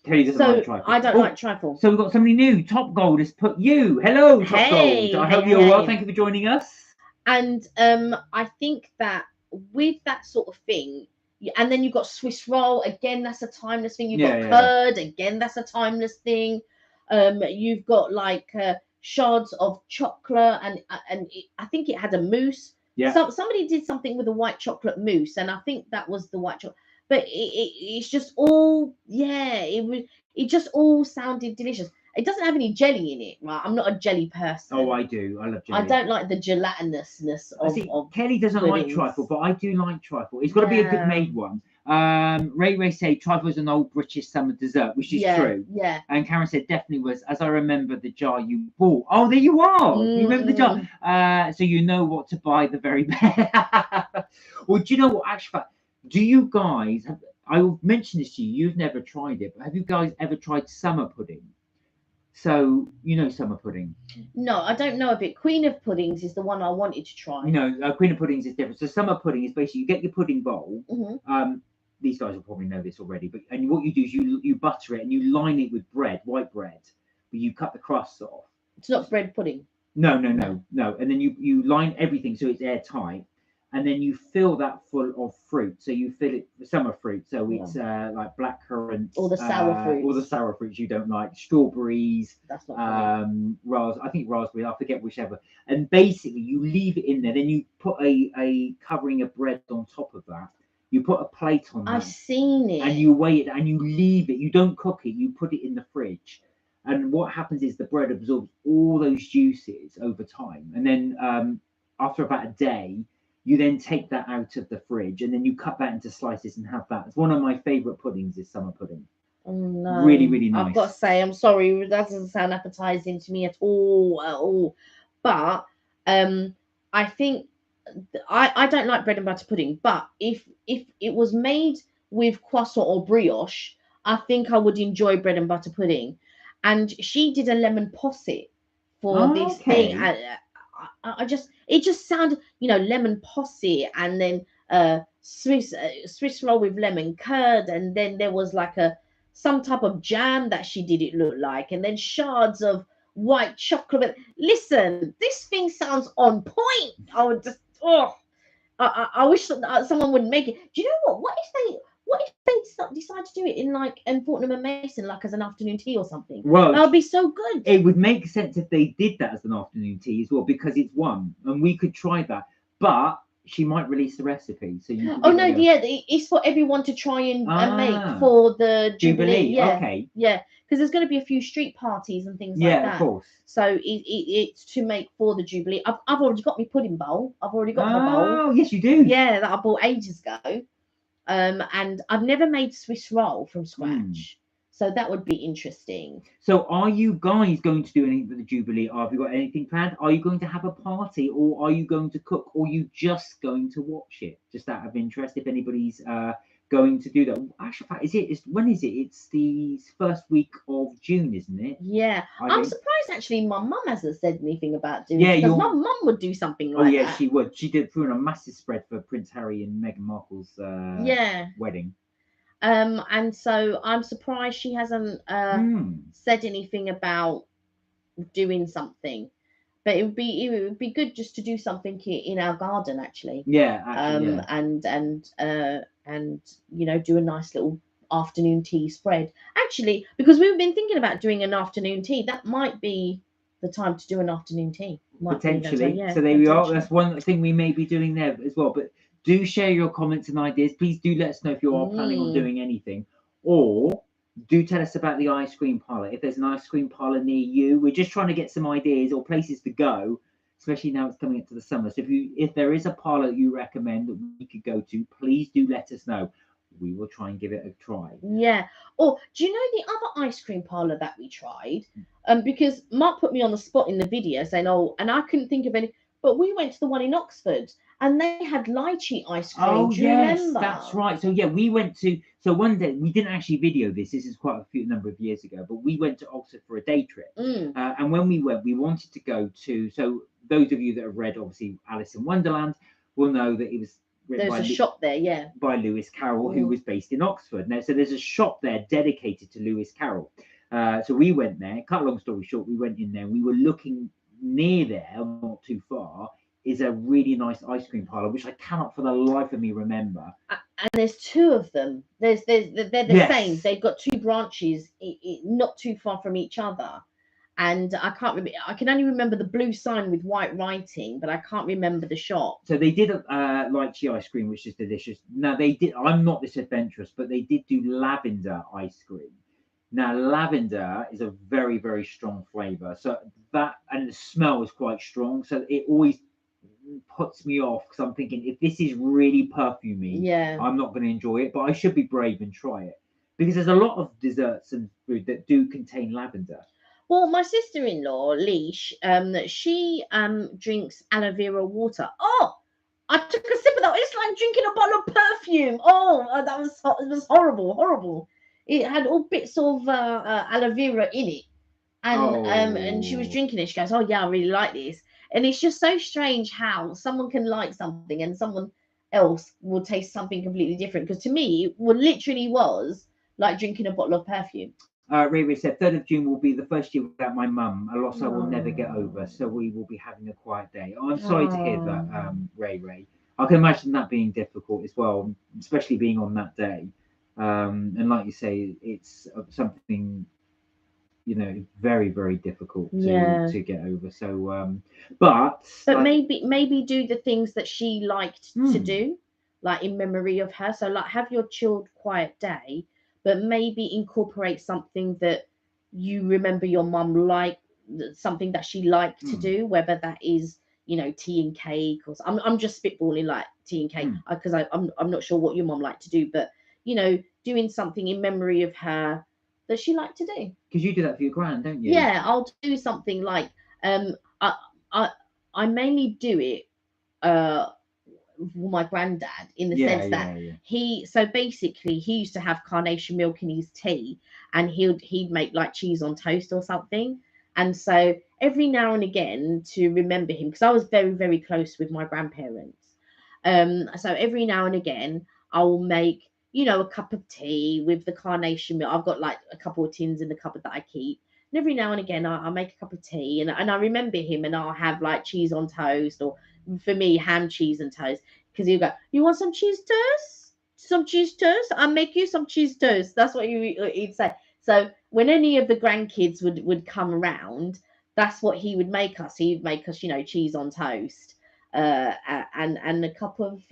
Kelly doesn't like trifle. I don't like trifle. So we've got somebody new. Top Gold has put you. Hello, Top Gold. I hope you're well. Thank you for joining us. And I think that with that sort of thing, and then you've got Swiss roll, again, that's a timeless thing. You've got curd, again, that's a timeless thing. You've got like shards of chocolate, and I think it had a mousse. Yeah. So somebody did something with a white chocolate mousse, and I think that was the white chocolate. But it's just all, it just all sounded delicious. It doesn't have any jelly in it, right? I'm not a jelly person. Oh, I do. I love jelly. I don't like the gelatinousness of Kelly doesn't like trifle, but I do like trifle. It's got to be a good made one. Ray said trifle is an old British summer dessert, which is true. Yeah. And Karen said definitely was, as I remember the jar you bought. Oh, there you are. You remember the jar. So you know what to buy the very best. Well, do you know what? Actually, do you guys have, I will mention this to you, you've never tried it, but have you guys ever tried summer pudding? So, you know summer pudding? No, I don't know of it. Queen of Puddings is the one I wanted to try. No, Queen of Puddings is different. So summer pudding is basically, you get your pudding bowl. These guys will probably know this already, but and what you do is you butter it and you line it with bread, white bread, but you cut the crust off. It's not bread pudding. No. And then you line everything so it's airtight. And then you fill that full of fruit. So you fill it with summer fruit. So it's like black currants. All the sour fruits. All the sour fruits you don't like. Strawberries. That's not I think raspberry. I forget whichever. And basically you leave it in there. Then you put a covering of bread on top of that. You put a plate on that. I've seen it. And you weigh it and you leave it. You don't cook it. You put it in the fridge. And what happens is the bread absorbs all those juices over time. And then after about a day, you then take that out of the fridge and then you cut that into slices and have that. It's one of my favourite puddings is summer pudding. Oh, no. Really, really nice. I've got to say, I'm sorry, that doesn't sound appetizing to me at all. But I think I don't like bread and butter pudding, but if it was made with croissant or brioche, I think I would enjoy bread and butter pudding. And she did a lemon posset for Oh, this thing, okay. and I just it just sounded, lemon posset, and then Swiss roll with lemon curd, and then there was like a some type of jam that she did, it looked like, and then shards of white chocolate. Listen, this thing sounds on point. I would just, oh, I wish that someone would make it. Do you know what? What if they decide to do it in like in Fortnum and Mason, like as an afternoon tea or something? Well, That would be so good. it would make sense if they did that as an afternoon tea as well, because it's one, and we could try that. But she might release the recipe, so you can Oh give no, it a go. yeah, it's for everyone to try and make Ah, for the Jubilee. Yeah, okay. yeah, because there's going to be a few street parties and things like Yeah, of that. course. So it's to make for the Jubilee. I've already got my pudding bowl. I've already got my bowl. Oh, yes, you do. Yeah, that I bought ages ago. And I've never made Swiss roll from scratch, so that would be interesting. So, are you guys going to do anything for the Jubilee? Have you got anything planned? Are you going to have a party, or are you going to cook, or are you just going to watch it? Just out of interest, if anybody's going to do that. Actually, in fact, when is it? It's the first week of June, isn't it? Yeah, I I'm think. surprised actually. My mum hasn't said anything about doing Yeah, it, because my mum would do something Oh like yeah, that. she would. She did threw in a massive spread for Prince Harry and Meghan Markle's Yeah. wedding. And so I'm surprised she hasn't said anything about doing something. But it would be good just to do something in our garden, actually. Yeah, actually, yeah. And do a nice little afternoon tea spread. Actually, because we've been thinking about doing an afternoon tea, that might be the time to do an afternoon tea. Might be that time, Potentially. yeah, So there we are. potentially. That's one thing we may be doing there as well. But do share your comments and ideas. Please do let us know if you are planning on doing anything, or do tell us about the ice cream parlor. If there's an ice cream parlor near you, we're just trying to get some ideas or places to go, especially now it's coming into the summer. So if there is a parlor that you recommend that we could go to, please do let us know. We will try and give it a try. Yeah. Or do you know the other ice cream parlor that we tried? Because Mark put me on the spot in the video saying, "Oh," and I couldn't think of any. But we went to the one in Oxford, and they had lychee ice cream. Oh Do you yes, remember? that's right. So yeah, we went to. So one day we didn't actually video this. This is quite a number of years ago. But we went to Oxford for a day trip, and when we went, we wanted to go to. So those of you that have read obviously Alice in Wonderland will know that it was written There's a shop there, yeah, by Lewis Carroll, who was based in Oxford. Now, so there's a shop there dedicated to Lewis Carroll. So we went there. Cut a long story short, we went in there. And we were looking near there, not too far, is a really nice ice cream parlor, which I cannot for the life of me remember. And there's two of them. They're the same. They've got two branches, not too far from each other. And I can't remember. I can only remember the blue sign with white writing, but I can't remember the shop. So they did lychee ice cream, which is delicious. Now they did. I'm not this adventurous, but they did do lavender ice cream. Now lavender is a very, very strong flavour. So that, and the smell is quite strong. So it always puts me off, because I'm thinking, if this is really perfumey, yeah, I'm not going to enjoy it. But I should be brave and try it, because there's a lot of desserts and food that do contain lavender. Well, my sister-in-law, Leash, she drinks aloe vera water. Oh, I took a sip of that. It's like drinking a bottle of perfume. Oh, that was it was horrible, horrible. It had all bits of aloe vera in it, and she was drinking it. She goes, "Oh yeah, I really like this." And it's just so strange how someone can like something and someone else will taste something completely different. Because to me, it literally was like drinking a bottle of perfume. Ray said 3rd of June will be the first year without my mum, a loss I will never get over. So we will be having a quiet day. Oh, I'm sorry to hear that, Ray. I can imagine that being difficult as well, especially being on that day. And like you say, it's something, very, very difficult to get over. So, but maybe do the things that she liked to do, like in memory of her. So like have your chilled, quiet day, but maybe incorporate something that you remember your mum liked, something that she liked to do, whether that is tea and cake, or I'm just spitballing, like tea and cake, because I'm not sure what your mum liked to do, but doing something in memory of her that she liked to do. Because you do that for your gran, don't you? Yeah, I'll do something like I I mainly do it my granddad, in the Yeah, sense that yeah. so basically he used to have carnation milk in his tea, and he'd make like cheese on toast or something. And so every now and again, to remember him, because I was very, very close with my grandparents, so every now and again I will make, you know, a cup of tea with the carnation milk. I've got like a couple of tins in the cupboard that I keep. And every now and again, I'll make a cup of tea, and I remember him, and I'll have like cheese on toast, or for me, ham, cheese, and toast. Because he'll go, "You want some cheese toast? Some cheese toast? I'll make you some cheese toast." That's what he'd say. So when any of the grandkids would come around, that's what he would make us. He'd make us, you know, cheese on toast, and a cup of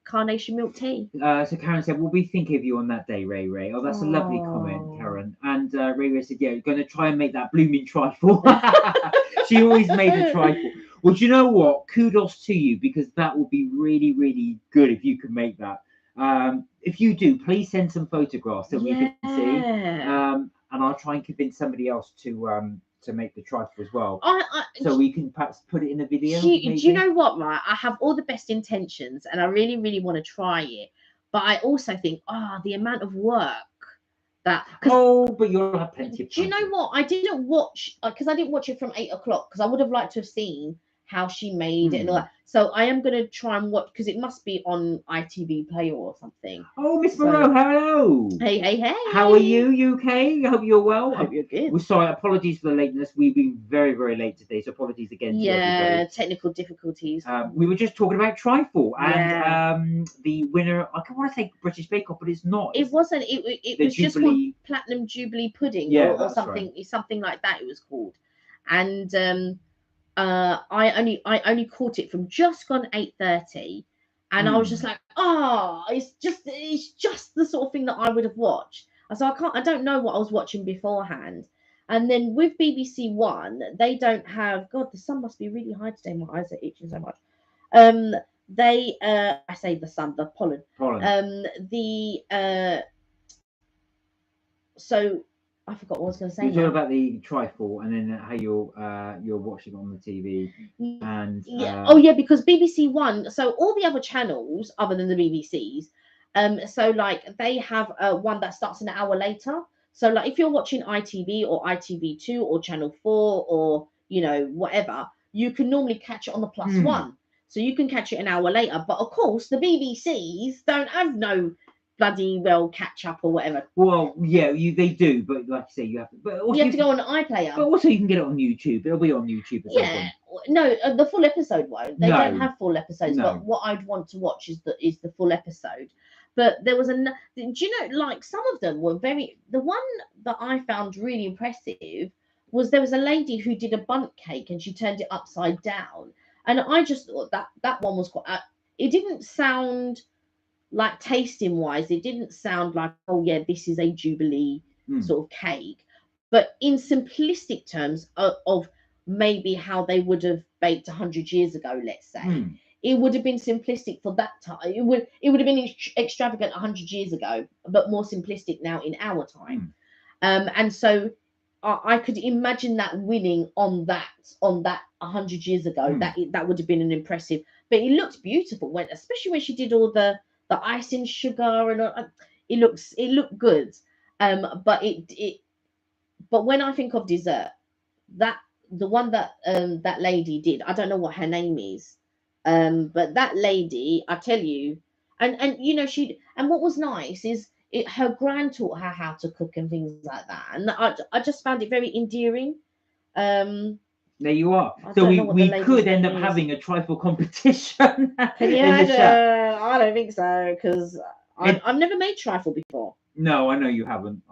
carnation milk tea. So Karen said, "We'll be thinking of you on that day, Ray Ray." Oh, that's a lovely comment, Oh. Karen. And Ray Ray said, "Yeah, you're going to try and make that blooming trifle." She always made a trifle. Well, do you know what? Kudos to you, because that would be really, really good if you could make that. If you do, please send some photographs so we can see. And I'll try and convince somebody else to make the trifle as well, so we can perhaps put it in a video. Do you know what, right? I have all the best intentions, and I really, really want to try it. But I also think, the amount of work that. But you'll have plenty of time. Do you know what? I didn't watch, because I didn't watch it from 8 o'clock, because I would have liked to have seen how she made it and all that. So I am going to try and watch, because it must be on ITV Play or something. Oh, Miss Moreau, hello. Hey. How are you? You okay? I hope you're well. I hope you're good. We're sorry, apologies for the lateness. We've been very, very late today, so apologies again to everybody. Technical difficulties. We were just talking about trifle, and the winner, I want to say British Bake Off, but it's not. It wasn't. It was just called Platinum Jubilee Pudding, or something. Right. Something like that. It was called, and I only caught it from just gone 8:30, and I was just like, it's just the sort of thing that I would have watched. So I don't know what I was watching beforehand. And then with BBC One, they don't have. God, the sun must be really high today. My eyes are itching so much. They I say the sun, the pollen. So I forgot what I was going to say. You're talking about the trifle, and then how you're watching on the TV. And because BBC One. So all the other channels, other than the BBC's, so like they have one that starts an hour later. So like if you're watching ITV or ITV2 or Channel 4 or whatever, you can normally catch it on the +1. So you can catch it an hour later. But of course, the BBC's don't have no bloody well catch up or whatever. Well, yeah, they do, but like you say, you have to. But also you have to go on iPlayer. But also, you can get it on YouTube. It'll be on YouTube. No, the full episode won't. They don't have full episodes. No. But what I'd want to watch is the full episode. But there was do you know, like some of them were very. The one that I found really impressive was there was a lady who did a bundt cake and she turned it upside down, and I just thought that one was quite. It didn't sound like tasting wise. It didn't sound like, oh yeah, this is a Jubilee sort of cake. But in simplistic terms of maybe how they would have baked 100 years ago, let's say. It would have been simplistic for that time. It would have been extravagant 100 years ago, but more simplistic now in our time. And so I could imagine that winning on that 100 years ago. That would have been an impressive. But it looked beautiful especially when she did all the icing sugar and all, it looked good. But but when I think of dessert, the one that that lady did, I don't know what her name is. But that lady, I tell you, and what was nice is her grand taught her how to cook and things like that, and I just found it very endearing. There you are. So we could end up having a trifle competition. Can you imagine? I don't think so, because I've never made trifle before. No, I know you haven't.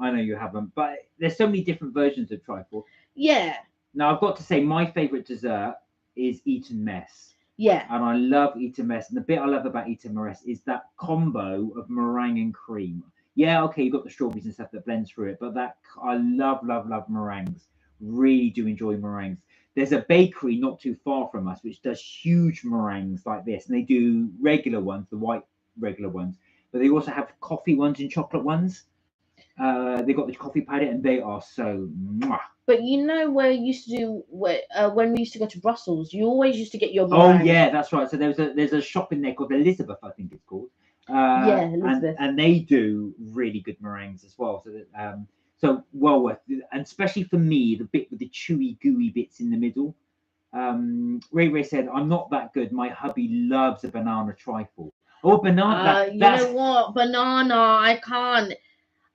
But there's so many different versions of trifle. Yeah. Now I've got to say, my favourite dessert is Eton Mess. Yeah. And I love Eton Mess. And the bit I love about Eton Mess is that combo of meringue and cream. Yeah, okay, you've got the strawberries and stuff that blends through it, but I love meringues. Really do enjoy meringues. There's a bakery not too far from us which does huge meringues like this, and they do regular ones, the white regular ones, but they also have coffee ones and chocolate ones. They got the coffee powder, and they are so. Mwah. But you know where you used to do when we used to go to Brussels, you always used to get your Oh meringue. yeah, that's right. So there's a shop in there called Elizabeth, I think it's called. Yeah, Elizabeth. And they do really good meringues as well. So that so well worth it. And especially for me, the bit with the chewy, gooey bits in the middle. Ray said, "I'm not that good. My hubby loves a banana trifle." Oh, banana! You That's know what? Banana, I can't.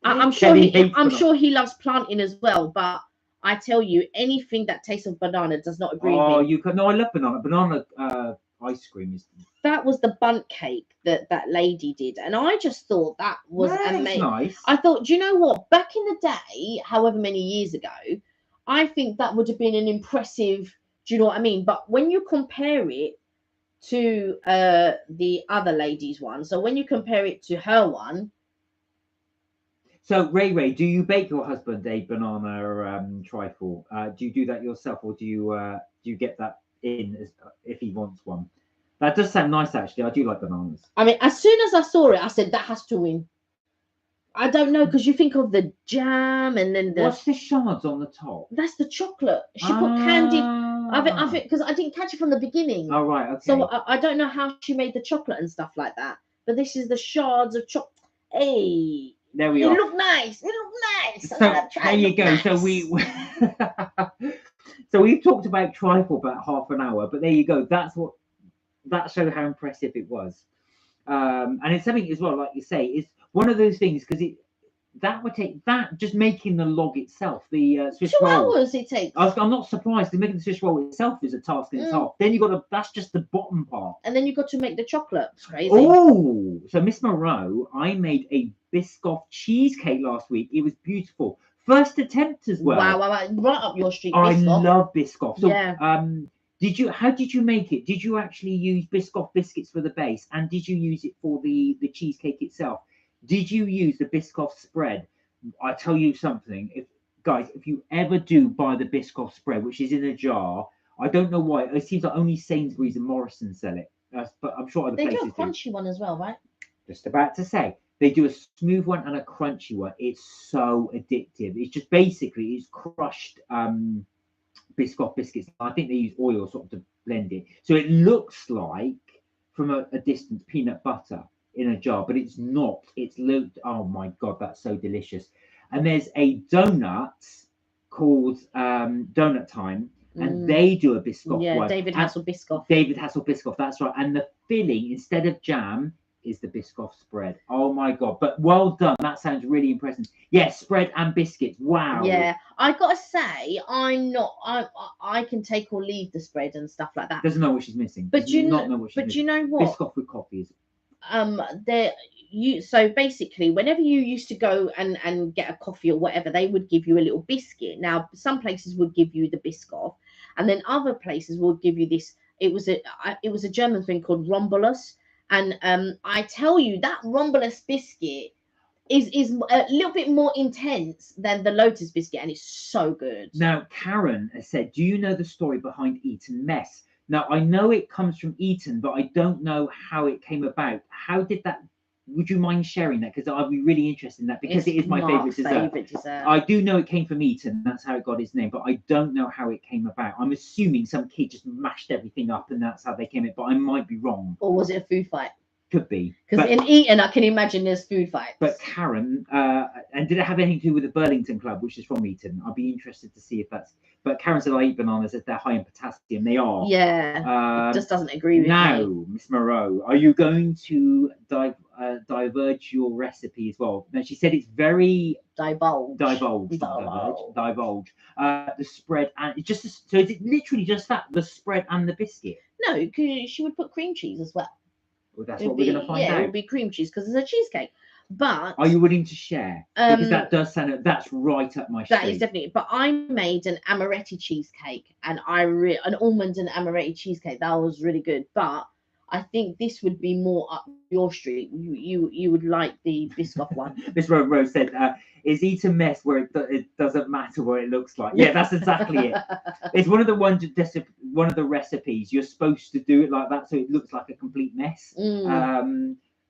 I'm sure Kelly he. hates I'm banana. sure he loves plantain as well. But I tell you, anything that tastes of banana does not agree Oh, with me. you can. No, I love banana. Banana ice cream is. That was the bundt cake that lady did, and I just thought that was Yeah, it's amazing. nice. I thought, do you know what? Back in the day, however many years ago, I think that would have been an impressive. Do you know what I mean? But when you compare it to the other lady's one, so when you compare it to her one, So Ray, do you bake your husband a banana trifle? Do you do that yourself, or do you get that in as, if he wants one? That does sound nice, actually. I do like bananas. I mean, as soon as I saw it, I said that has to win. I don't know because you think of the jam and then What's the shards on the top? that's the chocolate. She put candied. I Ah. think because I didn't catch it from the beginning. Oh right, okay. So I don't know how she made the chocolate and stuff like that. But this is the shards of chocolate. Hey, there we it are. looked nice. It looked nice. So I'm gonna try there it. you go. Nice. So so we've talked about trifle about half an hour, but there you go. That showed how impressive it was. And it's something as well, like you say, it's one of those things because that would take that just making the log itself, the Swiss 2 roll. hours it takes. I'm not surprised because making the Swiss roll itself is a task in itself. Then you got to that's just the bottom part. And then you got to make the chocolate. It's crazy. Oh, so Miss Moreau, I made a Biscoff cheesecake last week. It was beautiful. First attempt as well. Wow, right up your street. I Biscoff. love Biscoff. So, Yeah. how did you make it? Did you actually use Biscoff biscuits for the base, and did you use it for the cheesecake itself? Did you use the Biscoff spread? I tell you something, if you ever do buy the Biscoff spread, which is in a jar, I don't know why. It seems like only Sainsbury's and Morrison sell it, but I'm sure other They places do a crunchy one as well, right? Just about to say. They do a smooth one and a crunchy one. It's so addictive. It's just basically it's crushed Biscoff biscuits. I think they use oil sort of to blend it, so it looks like from a distance peanut butter in a jar, but it's not. It's looked. Oh my god, that's so delicious. And there's a donut called Donut Time, and they do a Biscoff Yeah, one. David Hasselhoff Biscoff. David Hasselhoff Biscoff. That's right. And the filling instead of jam is the Biscoff spread. Oh my god! But well done. That sounds really impressive. Yes, spread and biscuits. Wow. Yeah, I gotta say, I'm not. I can take or leave the spread and stuff like that. Doesn't know what she's missing. But you not know what she's but missing. you know what? Biscoff with coffee is. So basically, whenever you used to go and get a coffee or whatever, they would give you a little biscuit. Now, some places would give you the Biscoff, and then other places would give you this. It was a German thing called Rombolus. And I tell you that Rombolus biscuit is a little bit more intense than the Lotus biscuit, and it's so good. Now, Karen has said, "Do you know the story behind Eton Mess?" Now, I know it comes from Eton, but I don't know how it came about. How did that? Would you mind sharing that? Because I'd be really interested in that because it is my favourite dessert. I do know it came from Eton. That's how it got its name, but I don't know how it came about. I'm assuming some kid just mashed everything up and that's how they came in, but I might be wrong. Or was it a food fight? Could be. Because in Eton, I can imagine there's food fights. But Karen, and did it have anything to do with the Burlington Club, which is from Eton? I'd be interested to see if that's. But Karen said, I eat bananas if they're high in potassium. They are. Yeah. It just doesn't agree with now, me. Miss Moreau, are you going to diverge your recipe as well? Now, she said it's very divulge. The spread and it's just so is it literally just that the spread and the biscuit? No, because she would put cream cheese as well. Well, that's what we're going to find out. Yeah, it would be cream cheese because it's a cheesecake. But are you willing to share? Because that does sound that's right up my street. That is definitely. But I made an amaretti cheesecake, and an almond and amaretti cheesecake. That was really good. But I think this would be more up your street. You would like the Biscoff one. Miss Rose said, "Is Eton Mess where it doesn't matter what it looks like?" Yeah, that's exactly it. It's one of the recipes. You're supposed to do it like that, so it looks like a complete mess.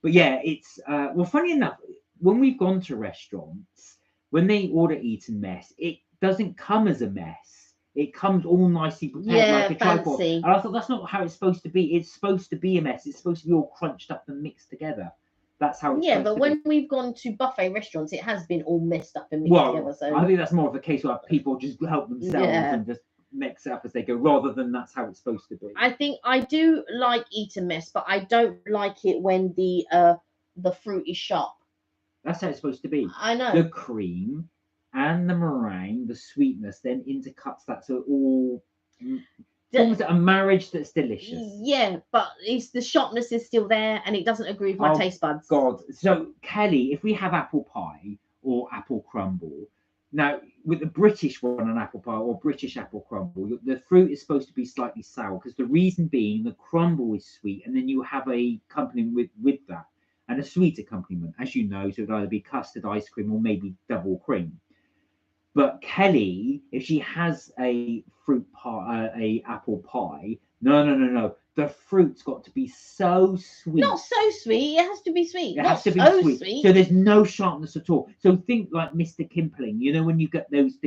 But yeah, it's well. Funny enough, when we've gone to restaurants, when they order Eat and Mess, it doesn't come as a mess. It comes all nicely prepared like a tripod. fancy. And I thought that's not how it's supposed to be. It's supposed to be a mess. It's supposed to be all crunched up and mixed together. That's how it's Yeah, supposed but to when be. we've gone to buffet restaurants, it has been all messed up and mixed Well, together. So I think that's more of a case where people just help themselves Yeah. and just mix it up as they go, rather than that's how it's supposed to be. I think I do like Eat and Mess, but I don't like it when the fruit is sharp. That's how it's supposed to be. I know. The cream and the meringue, the sweetness, then intercuts that, so it all forms a marriage that's delicious. Yeah, but it's the sharpness is still there, and it doesn't agree with my Oh, taste buds. God. So, Kelly, if we have apple pie or apple crumble, now with the British one, an apple pie or British apple crumble, the fruit is supposed to be slightly sour, because the reason being the crumble is sweet, and then you have a accompaniment with that, and a sweet accompaniment, as you know, so it would either be custard ice cream or maybe double cream. But Kelly, if she has a fruit pie, a apple pie, no. The fruit's got to be so sweet. Not so sweet. It has to be sweet. It Not has to be so sweet. So there's no sharpness at all. So think like Mr. Kimpling. You know when you get those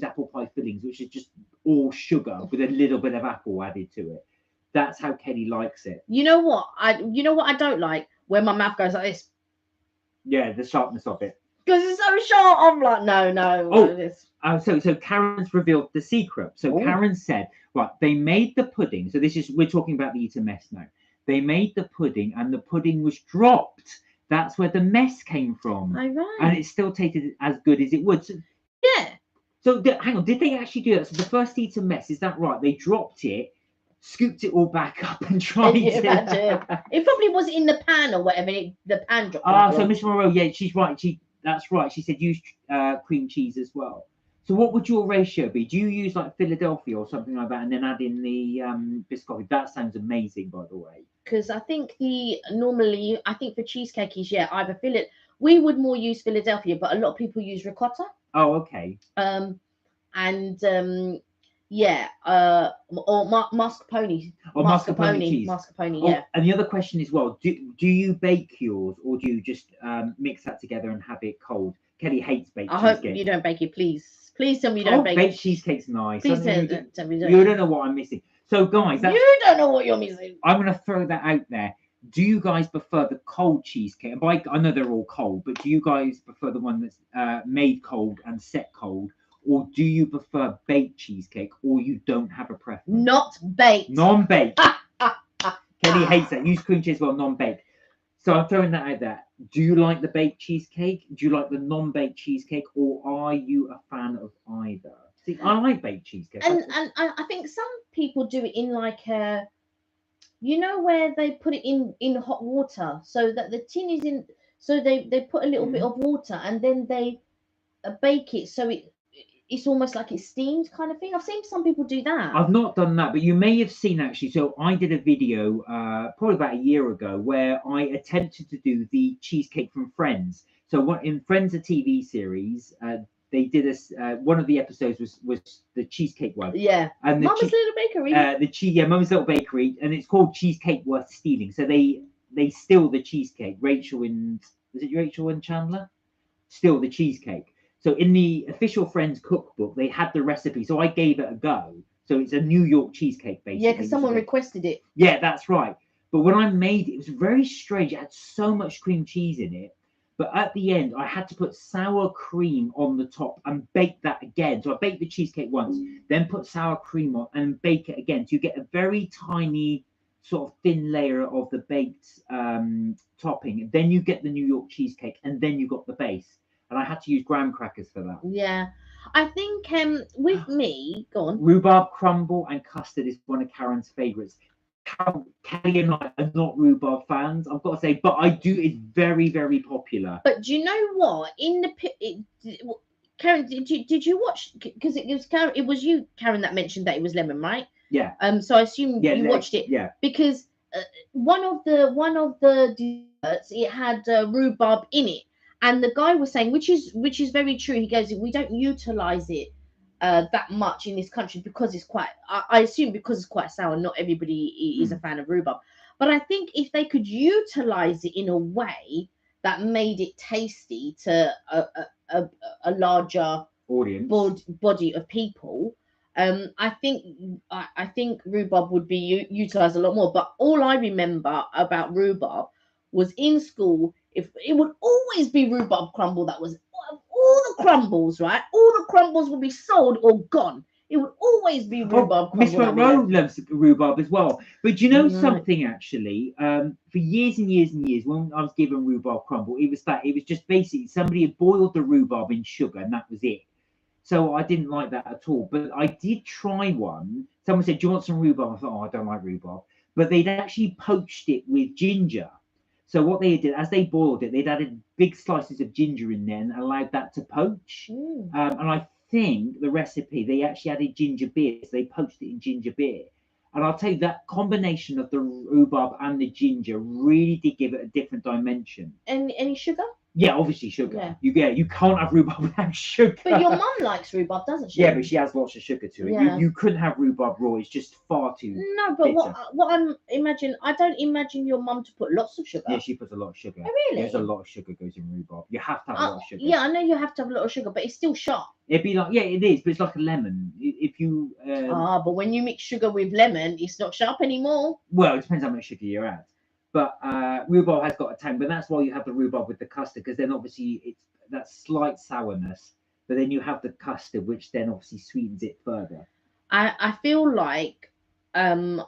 apple pie fillings, which is just all sugar with a little bit of apple added to it. That's how Kelly likes it. You know what I don't like? When my mouth goes like this. Yeah, the sharpness of it. Because it's so sharp. I'm like, no. Oh, so Karen's revealed the secret. So Karen said, right, they made the pudding. So we're talking about the Eat a Mess now. They made the pudding, and the pudding was dropped. That's where the mess came from. Oh, right. And it still tasted as good as it would. So, yeah. So hang on, did they actually do that? So the first Eat a Mess, is that right? They dropped it, scooped it all back up, and tried Can you it. imagine? It probably was in the pan or whatever. The pan dropped. So Miss Moreau, yeah, she's right. That's right. She said use cream cheese as well. So what would your ratio be? Do you use like Philadelphia or something like that, and then add in the biscotti? That sounds amazing, by the way. Because I think for cheesecake is either we would more use Philadelphia, but a lot of people use ricotta. Oh, okay. Or mascarpone. Or mascarpone cheese. Mascarpone, yeah. And the other question is, well, do you bake yours, or do you just mix that together and have it cold? Kelly hates baked cheesecake. I hope you don't bake it, please. Please tell me you don't bake it. Baked cheesecake's nice. Please tell me you don't know what I'm missing. So, guys, you don't know what you're missing. I'm going to throw that out there. Do you guys prefer the cold cheesecake? And I know they're all cold, but do you guys prefer the one that's made cold and set cold? Or do you prefer baked cheesecake, or you don't have a preference? Not baked. Non-baked. Kelly hates that. Use cream cheese, well, non-baked. So I'm throwing that out there. Do you like the baked cheesecake? Do you like the non-baked cheesecake? Or are you a fan of either? See, I like baked cheesecake. And I think some people do it in like a, where they put it in hot water, so that the tin is in. So they put a little bit of water, and then they bake it, so it's almost like it's steamed kind of thing. I've seen some people do that. I've not done that, but you may have seen actually. So I did a video probably about a year ago where I attempted to do the cheesecake from Friends. So in Friends, a TV series, they did one of the episodes was the cheesecake one. Yeah. And Mama's Little Bakery. Mama's Little Bakery, and it's called Cheesecake Worth Stealing. So they steal the cheesecake. Rachel and Chandler steal the cheesecake. So in the official Friends cookbook, they had the recipe. So I gave it a go. So it's a New York cheesecake, basically. Yeah, because someone requested it. Yeah, that's right. But when I made it, it was very strange. It had so much cream cheese in it. But at the end, I had to put sour cream on the top and bake that again. So I baked the cheesecake once, then put sour cream on and bake it again. So you get a very tiny sort of thin layer of the baked topping. Then you get the New York cheesecake, and then you got the base. And I had to use graham crackers for that. Yeah. I think with me, go on. Rhubarb crumble and custard is one of Karen's favourites. Kelly and I are not rhubarb fans, I've got to say, but I do. It's very, very popular. But do you know what? Karen, did you watch? Because it was Karen. It was you, Karen, that mentioned that it was lemon, right? Yeah. So I assume you watched it. Yeah. Because one of the desserts, it had rhubarb in it. And the guy was saying, which is very true. He goes, we don't utilize it that much in this country because it's quite. I assume because it's quite sour. Not everybody is a fan of rhubarb, but I think if they could utilize it in a way that made it tasty to a larger audience body of people. I think rhubarb would be utilized a lot more. But all I remember about rhubarb was in school, if it would always be rhubarb crumble. That was all the crumbles, right? All the crumbles would be sold or gone. It would always be rhubarb crumble. Miss Monroe loves rhubarb as well. But you know Right. something actually, for years and years and years, when I was given rhubarb crumble, it was just basically somebody had boiled the rhubarb in sugar and that was it. So I didn't like that at all. But I did try one. Someone said, "Do you want some rhubarb?" I thought, "Oh, I don't like rhubarb." But they'd actually poached it with ginger. So what they did, as they boiled it, they'd added big slices of ginger in there and allowed that to poach. And I think the recipe, they actually added ginger beer. So they poached it in ginger beer. And I'll tell you, that combination of the rhubarb and the ginger really did give it a different dimension. Any sugar? Yeah, obviously sugar. You can't have rhubarb without sugar. But your mum likes rhubarb, doesn't she? Yeah, but she has lots of sugar to it. Yeah. You couldn't have rhubarb raw. It's just far too. No, but bitter. what I'm imagine, I don't imagine your mum to put lots of sugar. Yeah, she puts a lot of sugar. Oh, really? There's a lot of sugar goes in rhubarb. You have to have a lot of sugar. Yeah, I know you have to have a lot of sugar, but it's still sharp. It'd be like, yeah, it is, but it's like a lemon. If you but when you mix sugar with lemon, it's not sharp anymore. Well, it depends how much sugar you add. But rhubarb has got a tang, but that's why you have the rhubarb with the custard, because then obviously it's that slight sourness, but then you have the custard, which then obviously sweetens it further. I feel like of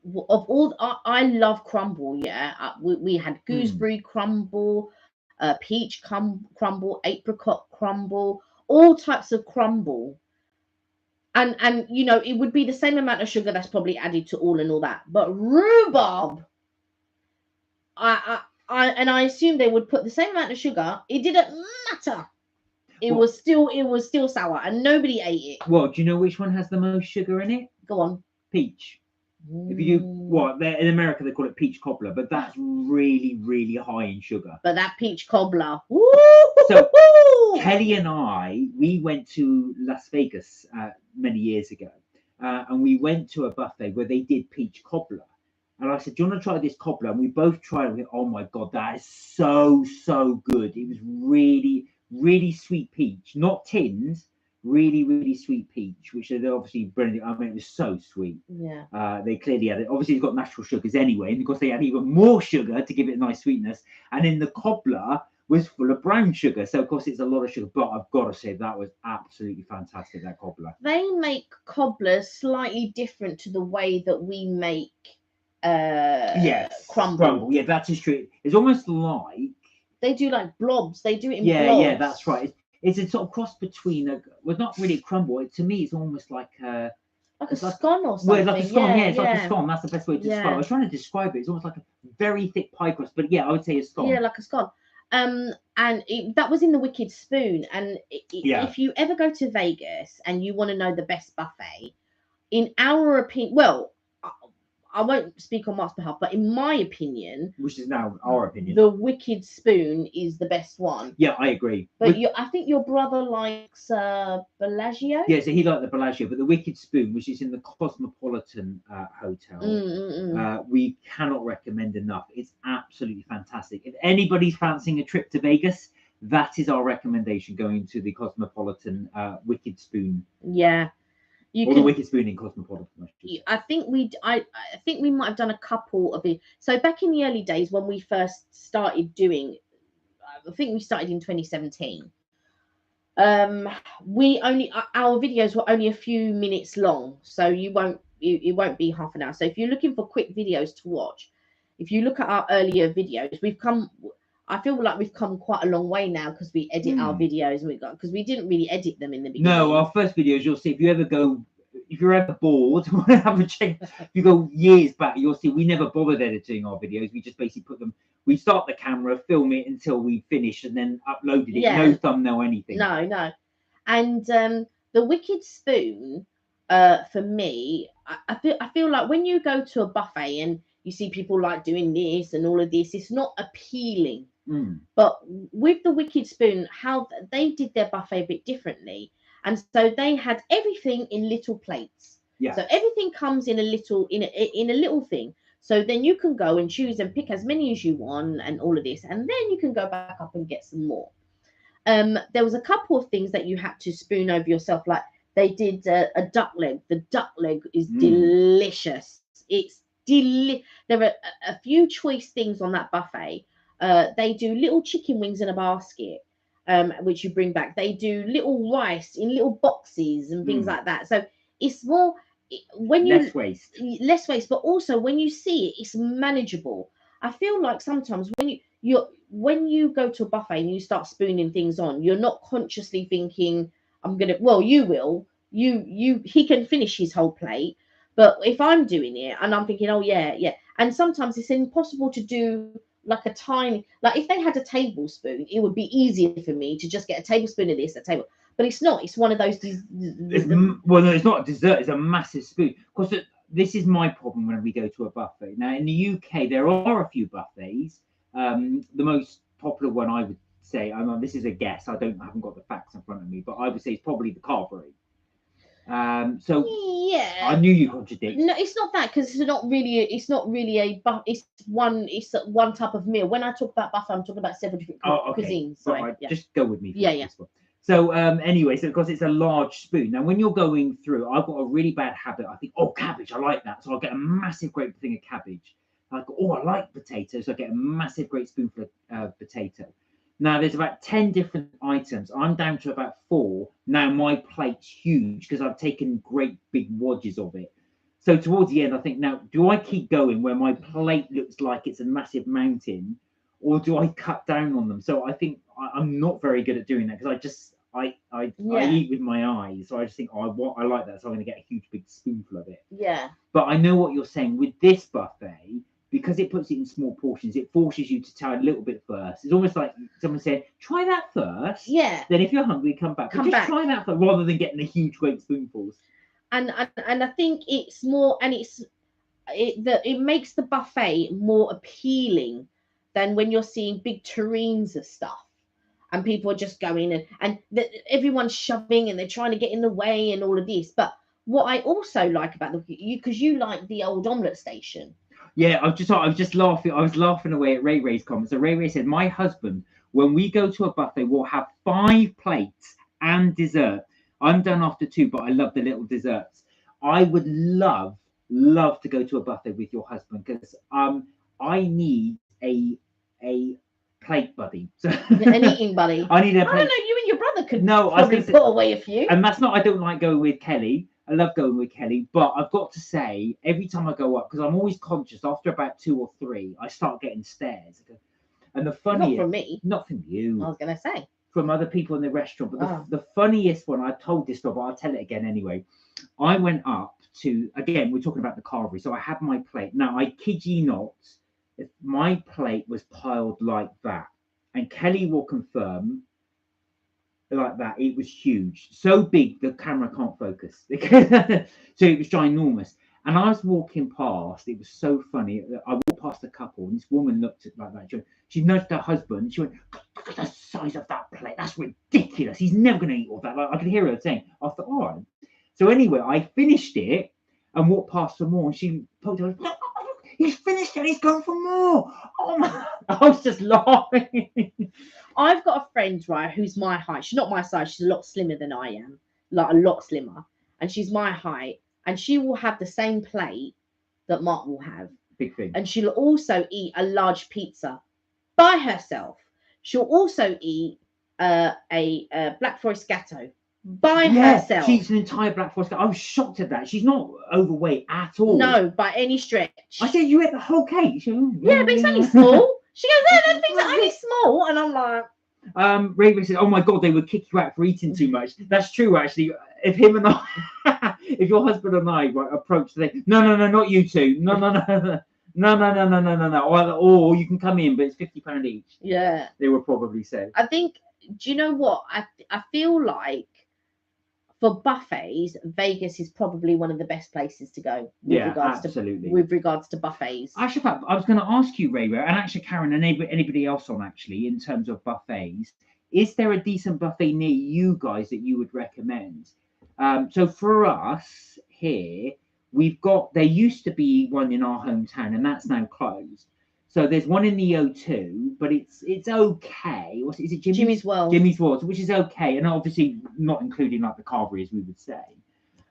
all I love crumble. Yeah, we had gooseberry crumble, peach crumble, apricot crumble, all types of crumble. And you know, it would be the same amount of sugar that's probably added to all and all that. But rhubarb, I assume they would put the same amount of sugar. It didn't matter. It was still sour, and nobody ate it. Well, do you know which one has the most sugar in it? Go on. Peach. If you do in America they call it peach cobbler, but that's really, really high in sugar. But that peach cobbler. So Kelly and we went to Las Vegas many years ago, and we went to a buffet where they did peach cobbler. And I said, "Do you want to try this cobbler?" And we both tried it. We went, "Oh my god, that is so good!" It was really, really sweet peach, not tins. Really, really sweet peach, which is obviously brilliant. I mean, it was so sweet. Yeah. They clearly had it. Obviously, it's got natural sugars anyway, and of course they had even more sugar to give it a nice sweetness. And then the cobbler was full of brown sugar, so of course it's a lot of sugar. But I've got to say that was absolutely fantastic. That cobbler. They make cobblers slightly different to the way that we make crumble. Yeah, that is true. It's almost like they do like blobs. They do it in blobs. Yeah, that's right. It's a sort of cross between not really a crumble. To me, it's almost like a scone or something. Well, like a scone. Yeah, it's like a scone. That's the best way to describe it. I was trying to describe it. It's almost like a very thick pie crust, but yeah, I would say a scone. Yeah, like a scone. And that was in the Wicked Spoon. And if you ever go to Vegas and you want to know the best buffet, in our opinion, well, I won't speak on Mark's behalf, but in my opinion, which is now our opinion, the Wicked Spoon is the best one. Yeah, I agree. But I think your brother likes Bellagio. Yeah, so he liked the Bellagio, but the Wicked Spoon, which is in the Cosmopolitan Hotel, we cannot recommend enough. It's absolutely fantastic. If anybody's fancying a trip to Vegas, that is our recommendation: going to the Cosmopolitan Wicked Spoon. Yeah. The Wicked Spoon in Cosmopolitan. I think we might have done a couple of it. So back in the early days when we first started doing, I think we started in 2017. Our videos were only a few minutes long, so it won't be half an hour. So if you're looking for quick videos to watch, if you look at our earlier videos, I feel like we've come quite a long way now because we edit our videos and because we didn't really edit them in the beginning. No, our first videos, you'll see, if you're ever bored, have a check. If you go years back, you'll see we never bothered editing our videos. We just basically put them. We start the camera, film it until we finish, and then uploaded it. Yeah. No thumbnail, anything. No. And the Wicked Spoon, for me, I feel like when you go to a buffet and you see people like doing this and all of this, it's not appealing. But with the Wicked Spoon, how they did their buffet a bit differently, and so they had everything in little plates. Yeah. So everything comes in a little thing. So then you can go and choose and pick as many as you want and all of this, and then you can go back up and get some more. There was a couple of things that you had to spoon over yourself. Like they did a duck leg. The duck leg is delicious. It's There are a few choice things on that buffet. They do little chicken wings in a basket, which you bring back. They do little rice in little boxes and things like that. So it's more when you less waste, but also when you see it, it's manageable. I feel like sometimes when you go to a buffet and you start spooning things on, you're not consciously thinking, I'm gonna, well, you will. He can finish his whole plate. But if I'm doing it and I'm thinking, oh yeah, yeah. And sometimes it's impossible to do like a tiny, like if they had a tablespoon, it would be easier for me to just get a tablespoon of this, a table. But it's not. It's one of those. Well, no, it's not a dessert. It's a massive spoon. Because this is my problem when we go to a buffet. Now, in the UK, there are a few buffets. The most popular one, I would say, this is a guess. I haven't got the facts in front of me, but I would say it's probably the Carberry. So yeah, I knew you contradict. No, it's not that, because it's not really a buffet. It's one type of meal. When I talk about buffet, I'm talking about several different cuisines. So right, just go with me. Yeah. So anyway, so because it's a large spoon. Now, when you're going through, I've got a really bad habit. I think, cabbage, I like that. So I'll get a massive great thing of cabbage. Like, I like potatoes. So I get a massive great spoonful of potato. Now, there's about 10 different items. I'm down to about 4. Now, my plate's huge because I've taken great big wadges of it. So towards the end, I think, now, do I keep going where my plate looks like it's a massive mountain, or do I cut down on them? So I think I'm not very good at doing that, because I eat with my eyes. So I just think, I like that. So I'm going to get a huge big spoonful of it. Yeah. But I know what you're saying with this buffet. Because it puts it in small portions, it forces you to try a little bit first. It's almost like someone saying, try that first. Yeah. Then if you're hungry, come back. Try that first, rather than getting the huge, great spoonfuls. And I think it's more, and it makes the buffet more appealing than when you're seeing big tureens of stuff. And people are just going and everyone's shoving and they're trying to get in the way and all of this. But what I also like about because you like the old omelette station. Yeah, I was just laughing. I was laughing away at Ray-Ray's comments. So Ray-Ray said, my husband, when we go to a buffet, will have 5 plates and dessert. I'm done after 2, but I love the little desserts. I would love to go to a buffet with your husband, because I need a plate buddy. So, an eating buddy. I need a plate. I don't know, you and your brother could probably put away a few. And that's not, I don't like going with Kelly. I love going with Kelly, but I've got to say, every time I go up, because I'm always conscious, after about 2 or 3, I start getting stares. And the funniest, not from me, not from you. I was going to say from other people in the restaurant. But the funniest one, I've told this story, but I'll tell it again anyway. I went up to, again, we're talking about the Carberry, so I had my plate. Now, I kid you not, my plate was piled like that, and Kelly will confirm. Like that, it was huge, so big the camera can't focus. So it was ginormous. And I was walking past, it was so funny. I walked past a couple, and this woman looked at like that. She nudged her husband. She went, look at the size of that plate, that's ridiculous, he's never going to eat all that. Like, I could hear her saying. I thought, all right. So anyway, I finished it and walked past for more, and she poked her, he's finished it, he's going for more. Oh my, I was just laughing. I've got a friend, right, who's my height. She's not my size. She's a lot slimmer than I am, like a lot slimmer. And she's my height. And she will have the same plate that Mark will have. Big thing. And she'll also eat a large pizza by herself. She'll also eat a Black Forest Gatto by herself. She eats an entire Black Forest Gatto. I was shocked at that. She's not overweight at all. No, by any stretch. I said, you ate the whole cake. She went, yeah, but it's only small. She goes, no, things are only small. And I'm like, Ray said, oh my God, they would kick you out for eating too much. That's true, actually. If him and I, if your husband and I approach the thing, no, not you two. No. Or you can come in, but it's £50 each. Yeah. They will probably say. I think, do you know what? I feel like for buffets, Vegas is probably one of the best places to go. With regards to buffets. Actually, I was going to ask you, Ray, and actually Karen, and anybody else on, actually, in terms of buffets, is there a decent buffet near you guys that you would recommend? So for us here, there used to be one in our hometown, and that's now closed. So there's one in the O2, but it's okay. Is it Jimmy's World. Jimmy's World, which is okay, and obviously not including like the carvery, as we would say.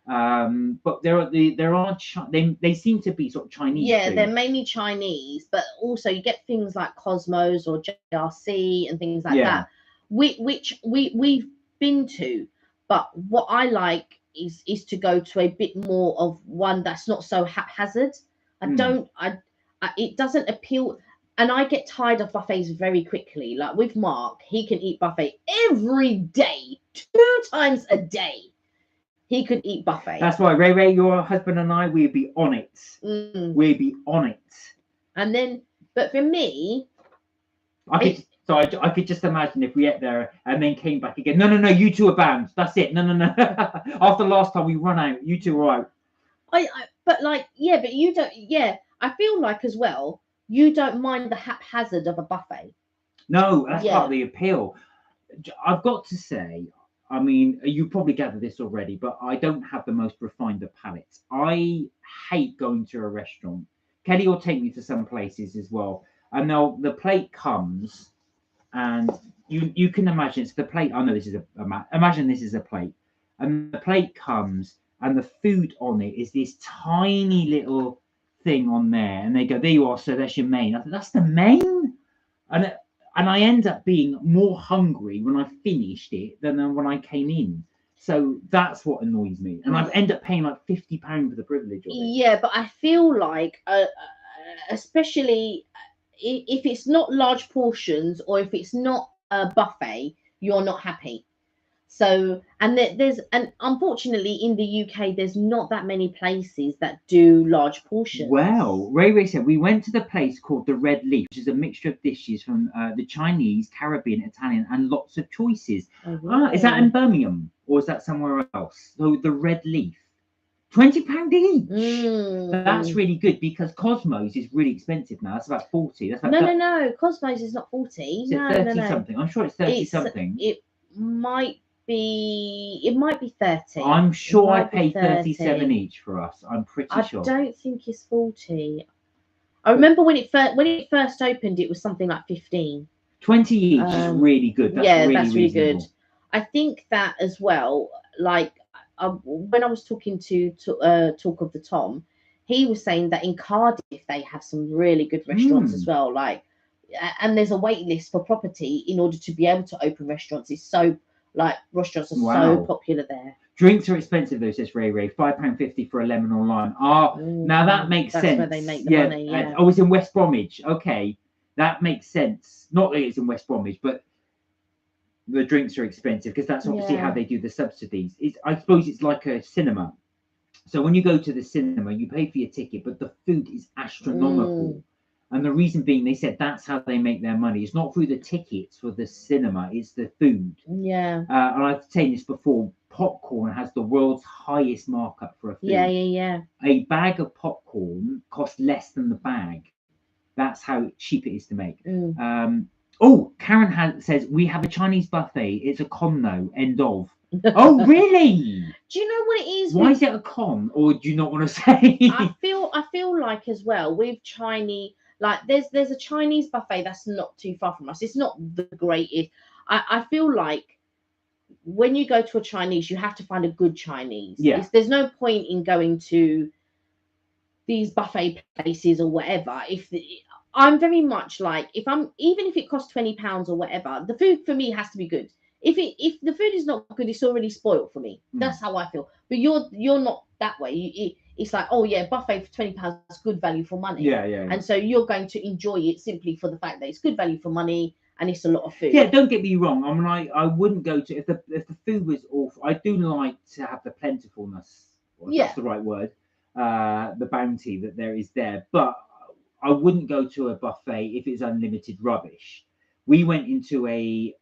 But they seem to be sort of Chinese. Yeah, food. they're mainly Chinese, but also you get things like Cosmos or JRC and things like that, which we've been to. But what I like is to go to a bit more of one that's not so haphazard. It doesn't appeal, and I get tired of buffets very quickly. Like with Mark, he can eat buffet every day, 2 times a day. He could eat buffet. That's why Ray, your husband and I, we'd be on it. We'd be on it. And then, but for me, I could just imagine if we ate there and then came back again. No, you two are banned. That's it. No. After last time we run out, you two are out. But you don't. Yeah, I feel like as well, you don't mind the haphazard of a buffet. No, that's part of the appeal. I've got to say, I mean, you probably gathered this already, but I don't have the most refined of palates. I hate going to a restaurant. Kelly will take me to some places as well, and the plate comes, and you can imagine it's the plate. I know this is imagine this is a plate, and the plate comes, and the food on it is this tiny little thing on there, and they go, "There you are, so that's your main." I thought, that's the main, and I end up being more hungry when I finished it than when I came in. So that's what annoys me. And I end up paying like £50 for the privilege of it. Yeah, but I feel like, especially if it's not large portions or if it's not a buffet, you're not happy. So, and unfortunately in the UK, there's not that many places that do large portions. Well, Ray said we went to the place called the Red Leaf, which is a mixture of dishes from the Chinese, Caribbean, Italian, and lots of choices. Is that in Birmingham or is that somewhere else? So the Red Leaf, £20 each. That's really good because Cosmos is really expensive now. That's about 40. That's about no. Cosmos is not 40. No, 30 something. I'm sure it's 30 something. It might be 30. I'm sure I paid 37 each for us. I'm pretty sure. I don't think it's 40. I remember when it first opened, it was something like 15. 20 each is really good. That's really good. I think that as well. Like when I was talking to Talk of the Tom, he was saying that in Cardiff they have some really good restaurants as well. Like, and there's a wait list for property in order to be able to open restaurants. It's so. Like restaurants are so popular there. Drinks are expensive though, says Ray. £5.50 for a lemon or lime. Now that makes sense. That's where they make the money. Yeah. It's in West Bromwich. Okay, that makes sense. Not that it's in West Bromwich, but the drinks are expensive because that's obviously how they do the subsidies. I suppose it's like a cinema. So when you go to the cinema, you pay for your ticket, but the food is astronomical. And the reason being, they said that's how they make their money. It's not through the tickets for the cinema, it's the food. Yeah. And I've said this before, popcorn has the world's highest markup for a food. Yeah. A bag of popcorn costs less than the bag. That's how cheap it is to make. Karen says, we have a Chinese buffet. It's a con though, end of. Oh, really? Do you know what it is? Why is it a con? Or do you not want to say? I feel like as well, with Chinese... Like there's a Chinese buffet that's not too far from us. It's not the greatest. I feel like when you go to a Chinese, you have to find a good Chinese. Yeah. There's no point in going to these buffet places or whatever. I'm very much like even if it costs £20 or whatever, the food for me has to be good. If the food is not good, it's already spoiled for me. That's how I feel. But you're not that way. It's like, oh yeah, buffet for £20 is good value for money. Yeah. And so you're going to enjoy it simply for the fact that it's good value for money and it's a lot of food. Yeah, don't get me wrong. I mean, I wouldn't go to if the food was awful. I do like to have the plentifulness. That's the right word. The bounty that there is there, but I wouldn't go to a buffet if it's unlimited rubbish. We went into you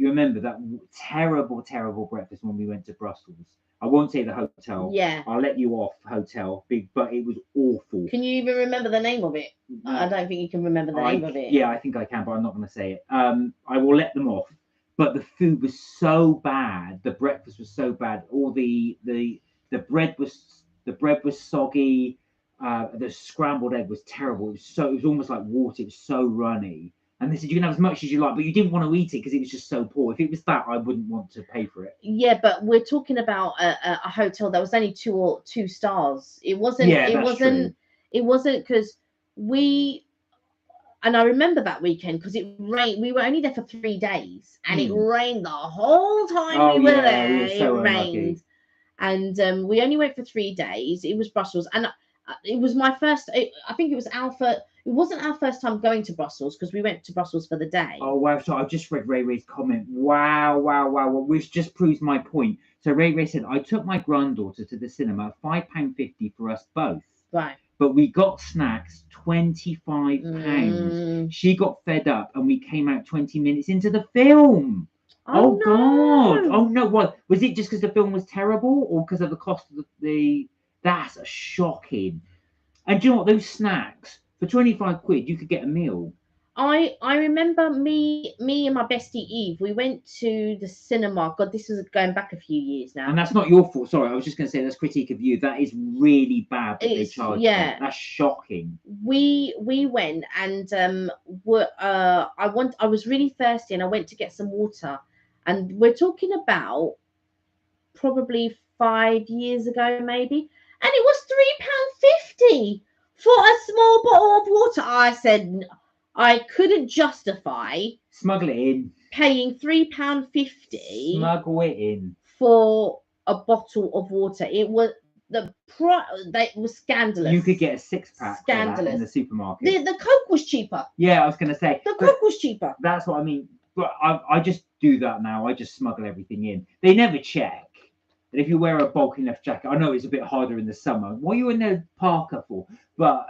remember that terrible breakfast when we went to Brussels. I won't say the hotel. Yeah. I'll let you off, hotel. But it was awful. Can you even remember the name of it? I don't think you can remember the name of it. Yeah, I think I can, but I'm not going to say it. I will let them off. But the food was so bad. The breakfast was so bad. All the bread was soggy. The scrambled egg was terrible. It was almost like water. It was so runny. And they said you can have as much as you like, but you didn't want to eat it because it was just so poor. If it was that, I wouldn't want to pay for it. Yeah, but we're talking about a hotel that was only two stars. It wasn't. Yeah, it that's wasn't. true. It wasn't because we. And I remember that weekend because it rained. We were only there for 3 days, and it rained the whole time Oh, we were yeah, we there. were so It rained, and we only went for 3 days. It was Brussels, and it was my first. I think it was our first. It wasn't our first time going to Brussels because we went to Brussels for the day. Oh wow! So I just read Ray Ray's comment. Wow, wow, wow! Which just proves my point. So Ray Ray said, "I took my granddaughter to the cinema, £5.50 for us both. Right. But we got snacks, £25. She got fed up, and we came out 20 minutes into the film. Oh no. God! Oh no! What was it? Just because the film was terrible, or because of the cost of the? That's shocking. And do you know what? Those snacks for 25 quid, you could get a meal. I remember me and my bestie Eve. We went to the cinema. God, this was going back a few years now. And that's not your fault. Sorry, I was just going to say that's critique of you. That is really bad that they charge. Yeah, that's shocking. We went and I was really thirsty and I went to get some water, and we're talking about probably 5 years ago maybe, and it was £3.50 for a small bottle of water. I said I couldn't justify smuggle it in, paying £3.50 smuggle it in for a bottle of water. It was that was scandalous. You could get a 6-pack scandalous in the supermarket. The Coke was cheaper. Yeah, I was going to say the Coke was cheaper. That's what I mean. But I just do that now. I just smuggle everything in. They never check. And if you wear a bulky enough jacket, I know it's a bit harder in the summer. What are you in the parka for? But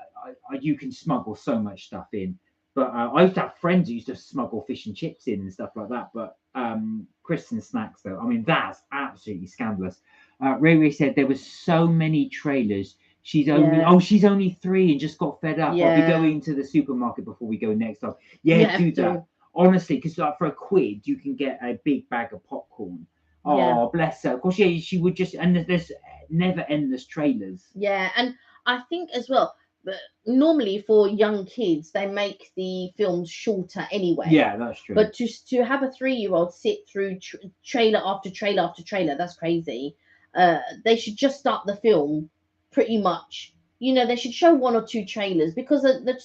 you can smuggle so much stuff in. But I used to have friends who used to smuggle fish and chips in and stuff like that. But crisps and snacks, though, I mean, that's absolutely scandalous. Ray Ray said there was so many trailers. She's only 3 and just got fed up. Yeah. I'll be going to the supermarket before we go next time. Yeah, do that. Honestly, because for a quid, you can get a big bag of popcorn. Oh, bless her. Of course, yeah, she would just, and there's never endless trailers. Yeah, and I think as well, normally for young kids, they make the films shorter anyway. Yeah, that's true. But to have a 3-year-old sit through trailer after trailer after trailer, that's crazy. They should just start the film pretty much. You know, they should show 1 or 2 trailers because the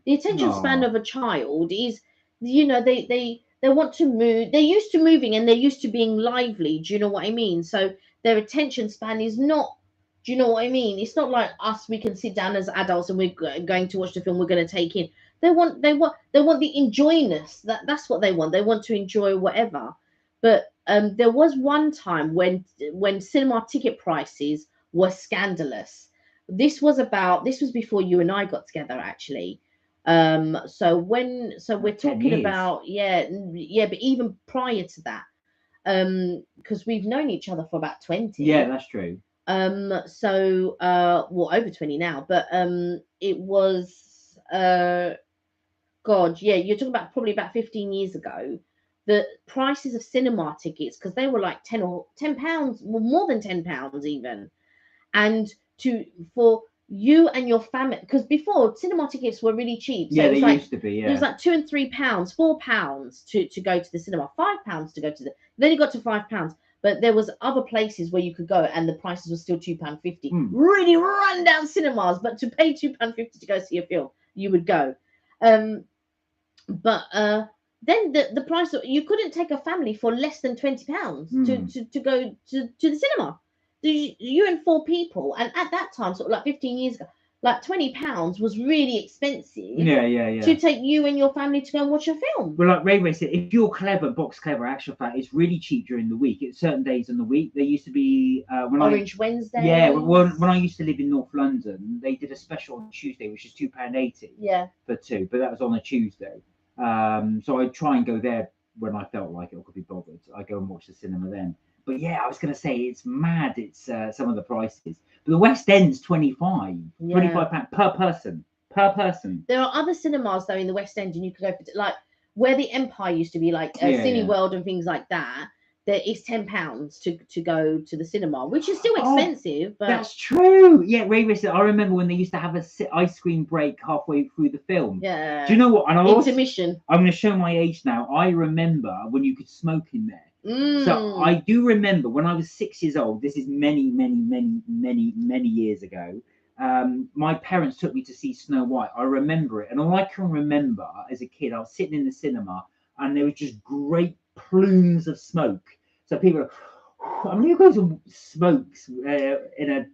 attention span of a child is, you know, they want to move. They're used to moving and they're used to being lively. Do you know what I mean? So their attention span is not. Do you know what I mean? It's not like us. We can sit down as adults and we're going to watch the film. We're going to take in. They want the enjoyness. That's what they want. They want to enjoy whatever. But there was one time when cinema ticket prices were scandalous. This was before you and I got together, actually. So we're talking about but even prior to that, because we've known each other for about 20. Yeah, that's true. Over 20 now, but it was you're talking about probably about 15 years ago. The prices of cinema tickets, because they were like £10 well, more than £10 even, and for you and your family, because before cinema tickets were really cheap. So they used to be. Yeah, it was like £2 and £3, £4 to go to the cinema, £5 to go to then it got to £5. But there was other places where you could go and the prices were still £2.50. Really run down cinemas, but to pay £2.50 to go see a film, you would go. Then the price, you couldn't take a family for less than £20 to go to the cinema. You and 4 people, and at that time, sort of like 15 years ago, like £20 was really expensive. Yeah. To take you and your family to go and watch a film. Well, like Ray Ray said, if you're clever, box clever, actual fact, it's really cheap during the week. At certain days in the week, there used to be Orange Wednesday. Yeah, when I used to live in North London, they did a special on Tuesday, which is £2.80. Yeah. For 2, but that was on a Tuesday. So I'd try and go there when I felt like it or could be bothered. I go and watch the cinema then. But yeah, I was going to say it's mad. It's some of the prices. But the West End's £25 per person. There are other cinemas though in the West End, and you could go for like where the Empire used to be, like Cineworld and things like that. there is £10 to go to the cinema, which is still expensive. But that's true. Yeah, Ray said, I remember when they used to have a ice cream break halfway through the film. yeah, Do you know what? And intermission. I'm going to show my age now. I remember when you could smoke in there. So I Mm. do remember when I was 6 years old. This is many years ago. My parents took me to see Snow White. I remember it, and all I can remember as a kid, I was sitting in the cinema, and there was just great plumes of smoke. So people, I mean, you guys smokes in a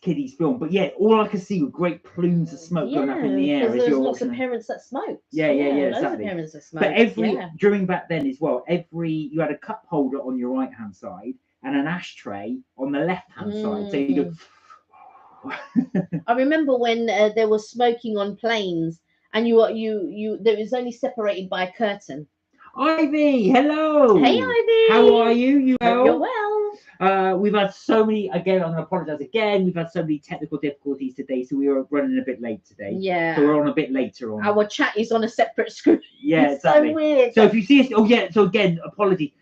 kiddies film, but yeah, all I could see were great plumes of smoke going up in the air. Because there's lots of parents that smoked. Yeah, loads exactly. of parents that smoked. But during back then as well, you had a cup holder on your right hand side and an ashtray on the left hand side. So you go. I remember when there was smoking on planes, and there was only separated by a curtain. Ivy, hello. Hey, Ivy. How are you? You well? You're well. We've had so many. Again, I'm going to apologise again. We've had so many technical difficulties today, so we were running a bit late today. Yeah. So we're on a bit later on. Our chat is on a separate screen. Yeah, it's exactly. so weird. So if you see us, so again, apology.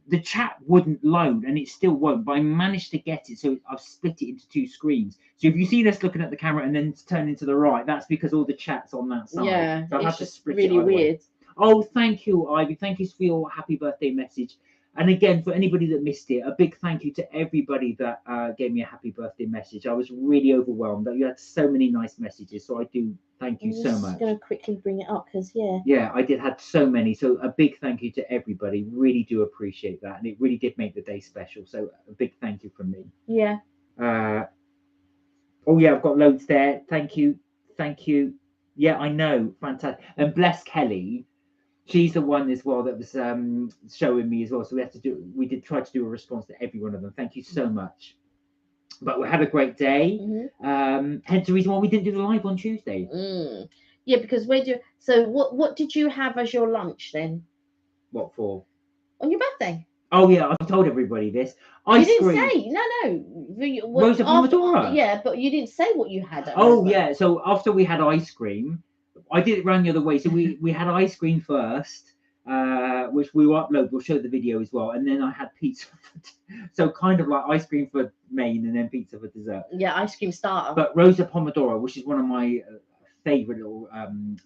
The chat wouldn't load, and it still won't. But I managed to get it, so I've split it into 2 screens. So if you see us looking at the camera and then turning to the right, that's because all the chat's on that side. Yeah, so it's just really weird. Oh, thank you, Ivy. Thank you for your happy birthday message. And again, for anybody that missed it, a big thank you to everybody that gave me a happy birthday message. I was really overwhelmed that you had so many nice messages. So I do thank you so much. I'm just going to quickly bring it up because, I did have so many. So a big thank you to everybody. Really do appreciate that. And it really did make the day special. So a big thank you from me. Yeah. I've got loads there. Thank you. Thank you. Yeah, I know. Fantastic. And bless Kelly. She's the one as well that was showing me as well. So we did try to do a response to every one of them. Thank you so much. But we had a great day. Mm-hmm. Hence the reason why we didn't do the live on Tuesday. Yeah, because what did you have as your lunch then? What for? On your birthday. Oh yeah, I've told everybody this. You didn't say. No. Rosa Pomodoro. Yeah, but you didn't say what you had. Yeah. So after we had ice cream, I did it round the other way. So we had ice cream first, which we will upload. We'll show the video as well. And then I had pizza. So kind of like ice cream for main and then pizza for dessert. Yeah, ice cream starter. But Rosa Pomodoro, which is one of my favorite little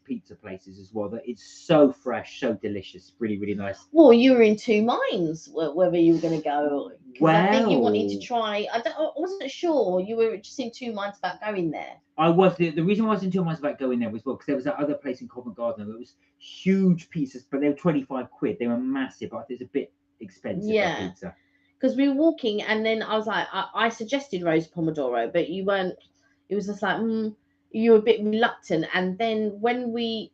pizza places as well, that it's so fresh, so delicious, really, really nice. Well, you were in 2 minds whether you were going to go. I think you wanted to try. I wasn't sure. You were just in 2 minds about going there. I was. The reason I was in 2 minds about going there was because there was that other place in Covent Garden that was huge pizzas, but they were 25 quid. They were massive, but it's a bit expensive for pizza. Because we were walking, and then I was like, I suggested Rosa Pomodoro, but you weren't. It was just like, you were a bit reluctant. And then when we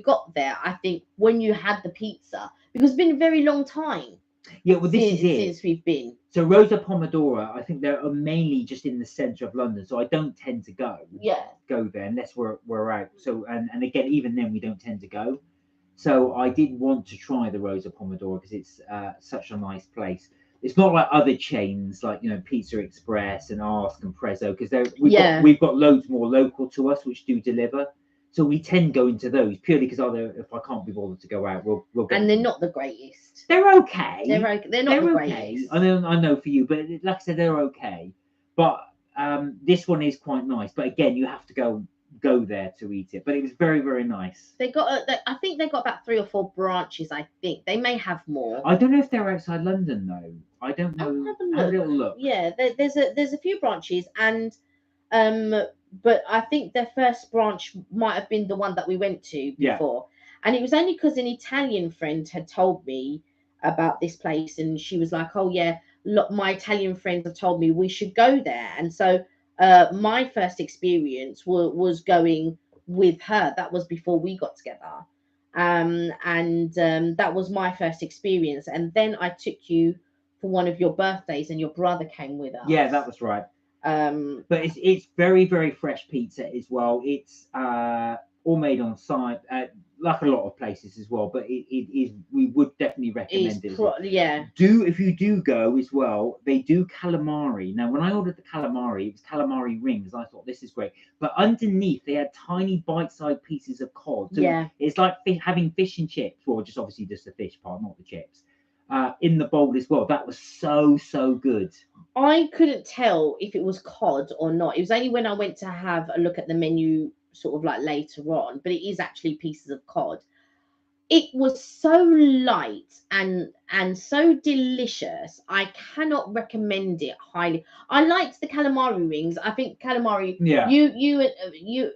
got there, I think when you had the pizza, because it's been a very long time. Yeah, well, this is it. Since we've been. So Rosa Pomodoro, I think they're mainly just in the centre of London, so I don't tend to go there unless we're out. So and again, even then we don't tend to go. So I did want to try the Rosa Pomodoro because it's such a nice place. It's not like other chains like Pizza Express and Ask and Prezzo, because we've got loads more local to us which do deliver. So we tend to go into those purely because if I can't be bothered to go out, we'll go. And they're not the greatest. They're okay. They're not the greatest. I know for you, but like I said, they're okay. But this one is quite nice. But again, you have to go there to eat it. But it was very, very nice. I think they got about 3 or 4 branches. I think they may have more. I don't know if they're outside London though. I don't know. Have a little look. Yeah, there's a few branches, and but I think their first branch might have been the one that we went to before. And it was only because an Italian friend had told me about this place, and she was like, oh yeah, look, my Italian friends have told me we should go there. And so my first experience was going with her. That was before we got together. And that was my first experience. And then I took you for one of your birthdays, and your brother came with us. Yeah, that was right. But it's very, very fresh pizza as well. It's all made on site, like a lot of places as well. But it is. We would definitely recommend it. If you do go as well, they do calamari. Now, when I ordered the calamari, it was calamari rings. I thought this is great, but underneath they had tiny bite-sized pieces of cod. So it's like having fish and chips, or just obviously just the fish part, not the chips. in the bowl as well. That was so good. I couldn't tell if it was cod or not. It was only when I went to have a look at the menu sort of like later on, but it is actually pieces of cod. It was so light and so delicious. I cannot recommend it highly. I liked the calamari rings. I think calamari. Yeah. You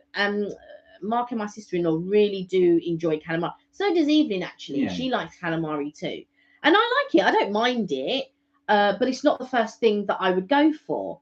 Mark and my sister-in-law really do enjoy calamari. So does Evelyn actually. Yeah. She likes calamari too, and I like it. I don't mind it, but it's not the first thing that I would go for.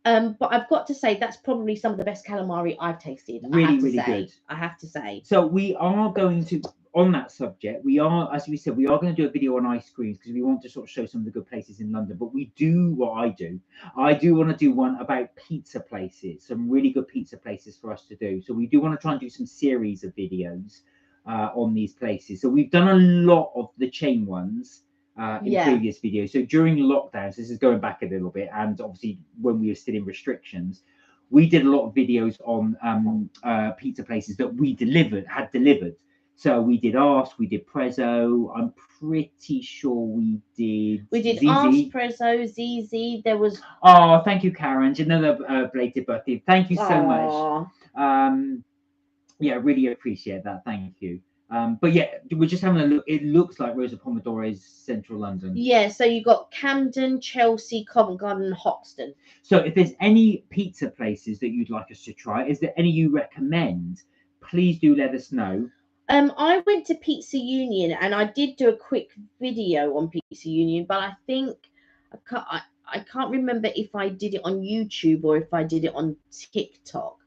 But I've got to say that's probably some of the best calamari I've tasted. Really good. I have to say. So we are going to, on that subject, we are, as we said, we are going to do a video on ice creams because we want to sort of show some of the good places in London. But we do what I do. I do want to do one about pizza places, some really good pizza places for us to do. So we do want to try and do some series of videos on these places. So we've done a lot of the chain ones. In previous videos. So during lockdowns, this is going back a little bit, and obviously when we were still in restrictions, we did a lot of videos on pizza places that we had delivered. So we did Ars, we did Prezzo. I'm pretty sure we did Ars, Prezzo, ZZ. There was. Oh, thank you, Karen. Another belated birthday. Thank you so much. Yeah, really appreciate that. Thank you. But yeah, we're just having a look. It looks like Rosa Pomodore's Central London. Yeah, so you got Camden, Chelsea, Covent Garden, and Hoxton. So if there's any pizza places that you'd like us to try, is there any you recommend? Please do let us know. I went to Pizza Union and I did do a quick video on Pizza Union, but I think I can't remember if I did it on YouTube or if I did it on TikTok.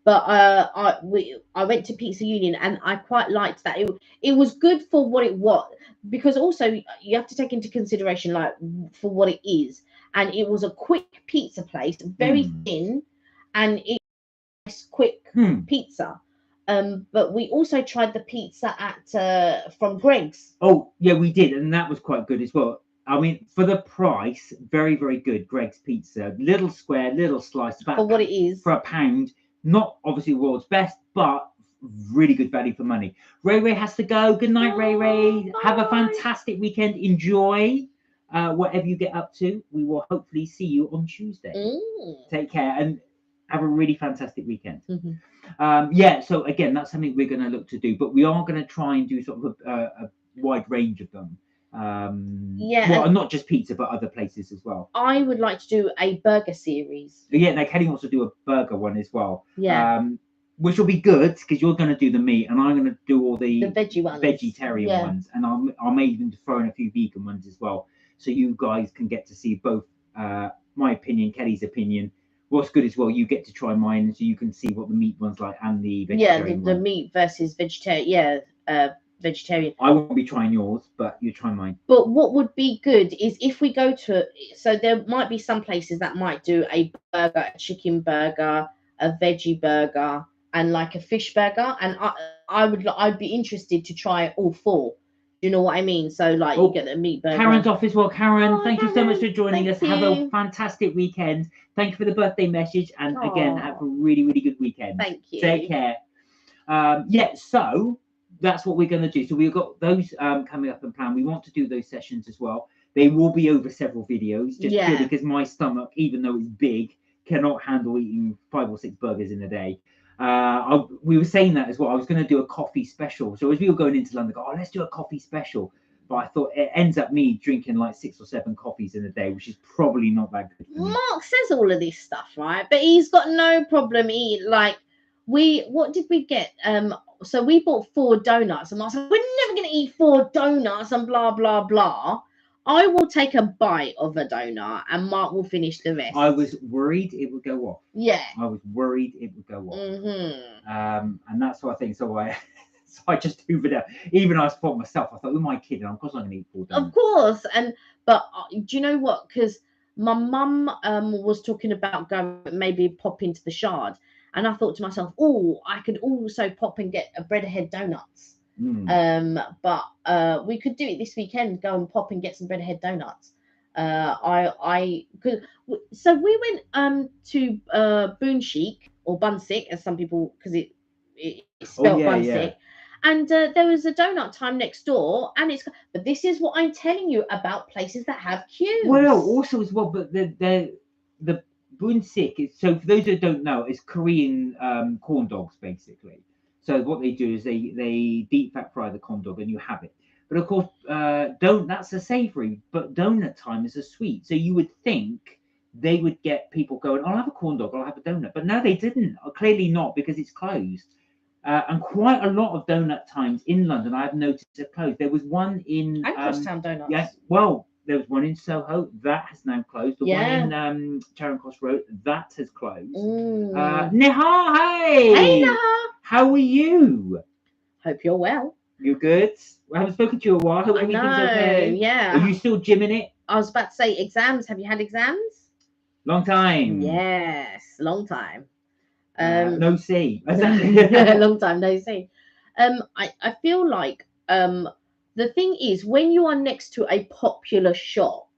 But I went to Pizza Union and I quite liked that. It was good for what it was, because also you have to take into consideration like for what it is. And it was a quick pizza place, very thin, and it was quick pizza. But we also tried the pizza at from Greg's. Oh yeah, we did, and that was quite good as well. I mean, for the price, very good. Greg's Pizza, little square, little slice, For what it is, for £1. Not obviously world's best, but really good value for money. Ray has to go. Good night, Ray. Have a fantastic weekend. Enjoy whatever you get up to. We will hopefully see you on Tuesday. Take care and have a really fantastic weekend. Yeah, so again, that's something we're going to look to do, but we are going to try and do sort of a wide range of them. Well, not just pizza, but other places as well. I would like to do a burger series. Yeah, now Kelly wants to do a burger one as well. Yeah. Which will be good because you're going to do the meat and I'm going to do all the veggie ones, vegetarian ones, and I may even throw in a few vegan ones as well, so you guys can get to see both my opinion, Kelly's opinion. What's good as well, you get to try mine, so you can see what the meat one's like and the vegetarian the meat versus vegetarian. Vegetarian. I won't be trying yours, but you try mine. But what would be good is if we go to, so there might be some places that might do a burger, a chicken burger, a veggie burger, and like a fish burger, and I'd be interested to try all four. You know what I mean? So like you get the meat burger. Karen's off as well. Karen, thank you so much for joining us. Have a fantastic weekend. Thank you for the birthday message, and again, have a really good weekend. Thank you. Take care. Yeah, so that's what we're going to do. So we've got those coming up and planned. We want to do those sessions as well. They will be over several videos, just purely because my stomach, even though it's big, cannot handle eating 5 or 6 burgers in a day. We were saying that as well. I was going to do a coffee special. So as we were going into London, let's do a coffee special. But I thought it ends up me drinking like 6 or 7 coffees in a day, which is probably not that good for me. Mark says all of this stuff, right? But he's got no problem eating. Like what did we get? So we bought 4 donuts, and I said, we're never going to eat 4 donuts and blah, blah, blah. I will take a bite of a donut and Mark will finish the rest. I was worried it would go off. Yeah. I was worried it would go off. And that's what I think. So I just hoovered up. Even I thought myself, I thought, who am I kidding? Of course I'm going to eat 4 donuts. Of course. But do you know what? Because my mum was talking about going maybe pop into the Shard. And I thought to myself, I could also pop and get a bread ahead donuts. But we could do it this weekend. Go and pop and get some bread ahead donuts. I could. So we went to Boon Chic or Bunswick, as some people, because it's spelled Bunswick. And there was a donut time next door, and but this is what I'm telling you about places that have queues. Well, also as well, but the bunsik is, so for those who don't know, it's Korean corn dogs basically. So what they do is they deep fat fry the corn dog and you have it. But of course, that's a savoury, but donut time is a sweet. So you would think they would get people going, I'll have a corn dog, I'll have a donut. But no, they didn't. Clearly not, because it's closed. And quite a lot of donut times in London, I have noticed, are closed. There was one in and Crosstown Donuts. Yes, well, there was one in Soho that has now closed. The one in Charing Cross Road that has closed. Neha, hey, hey Neha, how are you? Hope you're well. You good? I haven't spoken to you in a while. Hope everything's okay. Yeah. Are you still gymming it? I was about to say exams. Have you had exams? Long time. Yes, long time. No see. Long time no see. I feel like the thing is, when you are next to a popular shop,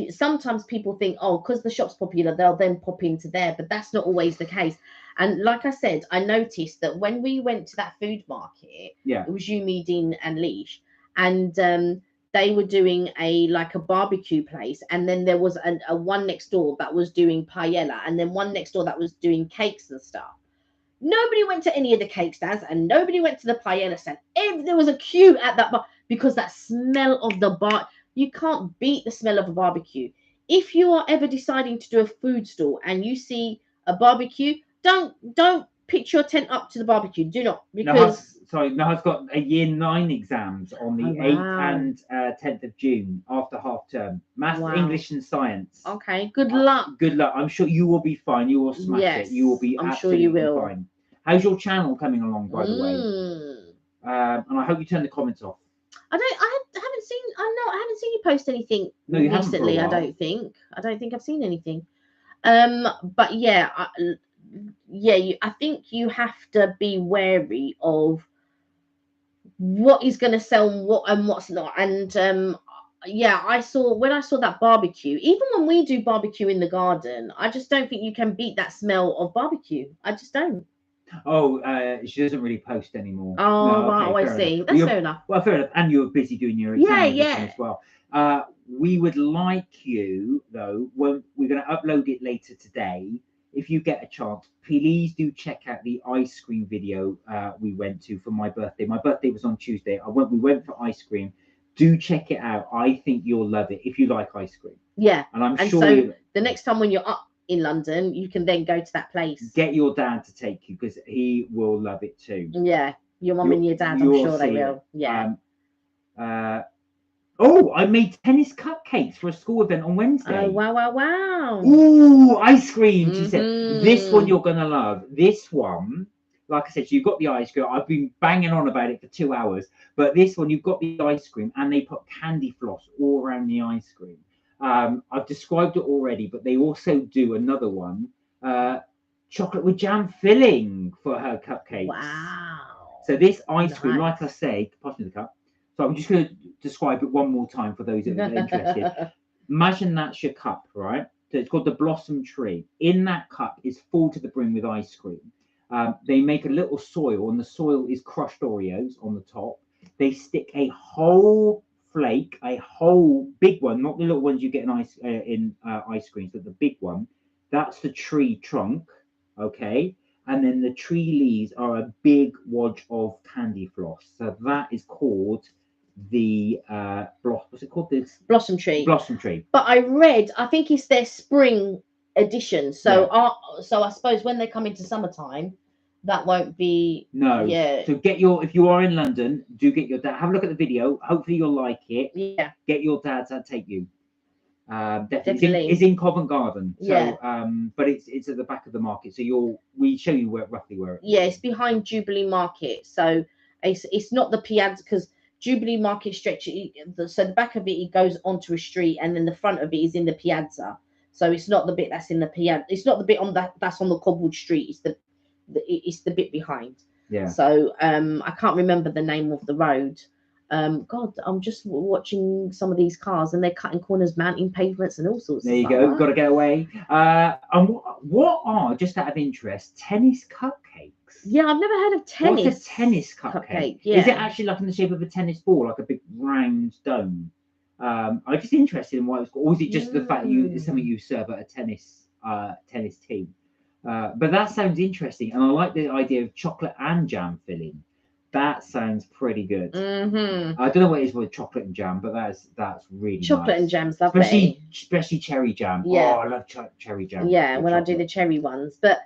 sometimes people think, oh, because the shop's popular, they'll then pop into there, but that's not always the case. And like I said, I noticed that when we went to that food market, it was you, me, Dean, and Leash, and they were doing a barbecue place, and then there was a one next door that was doing paella, and then one next door that was doing cakes and stuff. Nobody went to any of the cake stands, and nobody went to the paella stand. There was a queue at that bar, because that smell of the bar, you can't beat the smell of a barbecue. If you are ever deciding to do a food store and you see a barbecue, don't pitch your tent up to the barbecue. Do not, because Naha's got a year 9 exams on the 8th and 10th of June after half term. Maths, English, and science. Okay, good luck. Good luck. I'm sure you will be fine. You will smash it. You will be absolutely fine. How's your channel coming along, by the way? And I hope you turn the comments off. I haven't seen you post anything recently. I don't think I've seen anything. But yeah, I think you have to be wary of what is going to sell and what's not. And I saw that barbecue. Even when we do barbecue in the garden, I just don't think you can beat that smell of barbecue. I just don't. Oh, she doesn't really post anymore. Oh, no, right, I see. That's fair enough. Well, fair enough. And you're busy doing your exam as well. We would like you, though, when we're going to upload it later today, if you get a chance, please do check out the ice cream video we went to for my birthday. My birthday was on Tuesday. We went for ice cream. Do check it out. I think you'll love it if you like ice cream. Yeah. And I'm sure. So the next time when you're up in London, you can then go to that place. Get your dad to take you, because he will love it too. Yeah. Your mum and your dad, I'm sure they will. Yeah. I made tennis cupcakes for a school event on Wednesday. Oh, wow. Ooh, ice cream, she said. This one you're going to love. This one, like I said, so you've got the ice cream. I've been banging on about it for 2 hours. But this one, you've got the ice cream, and they put candy floss all around the ice cream. I've described it already, but they also do another one, chocolate with jam filling for her cupcakes. Wow. So this ice cream, like I say, pass me the cup. So I'm just going to describe it one more time for those that are interested. Imagine that's your cup, right? So it's called the Blossom Tree. In that cup is full to the brim with ice cream. They make a little soil, and the soil is crushed Oreos on the top. They stick a whole flake, a whole big one, not the little ones you get in ice creams, but the big one. That's the tree trunk, okay? And then the tree leaves are a big wad of candy floss. So that is called the what's it called? This Blossom Tree. Blossom Tree. But I think it's their spring edition. So so I suppose when they come into summertime, that won't be. No. Yeah. So if you are in London, do get your dad. Have a look at the video. Hopefully you'll like it. Yeah. Get your dad to take you. Definitely. It's in Covent Garden. So but it's at the back of the market. So we show you roughly where it is. Yeah, it's behind Jubilee Market. So it's not the piazza, because Jubilee Market stretch. So the back of it goes onto a street, and then the front of it is in the piazza. So it's not the bit that's in the piazza. It's not the bit that's on the cobbled street. It's the bit behind. Yeah. So I can't remember the name of the road. God, I'm just watching some of these cars, and they're cutting corners, mounting pavements, and all sorts. There you go. Got to get away. And what are, just out of interest, tennis cupcakes? Yeah, I've never heard of tennis. What's a tennis cupcake? Yeah. Is it actually like in the shape of a tennis ball, like a big round dome? I'm just interested in why it's called, or is it just the fact that it's something you serve at a tennis team? But that sounds interesting, and I like the idea of chocolate and jam filling. That sounds pretty good. I don't know what it is with chocolate and jam, but that's really chocolate nice. and jam's lovely. Especially cherry jam. Yeah. Oh, I love cherry jam. Yeah, when I do the cherry ones. But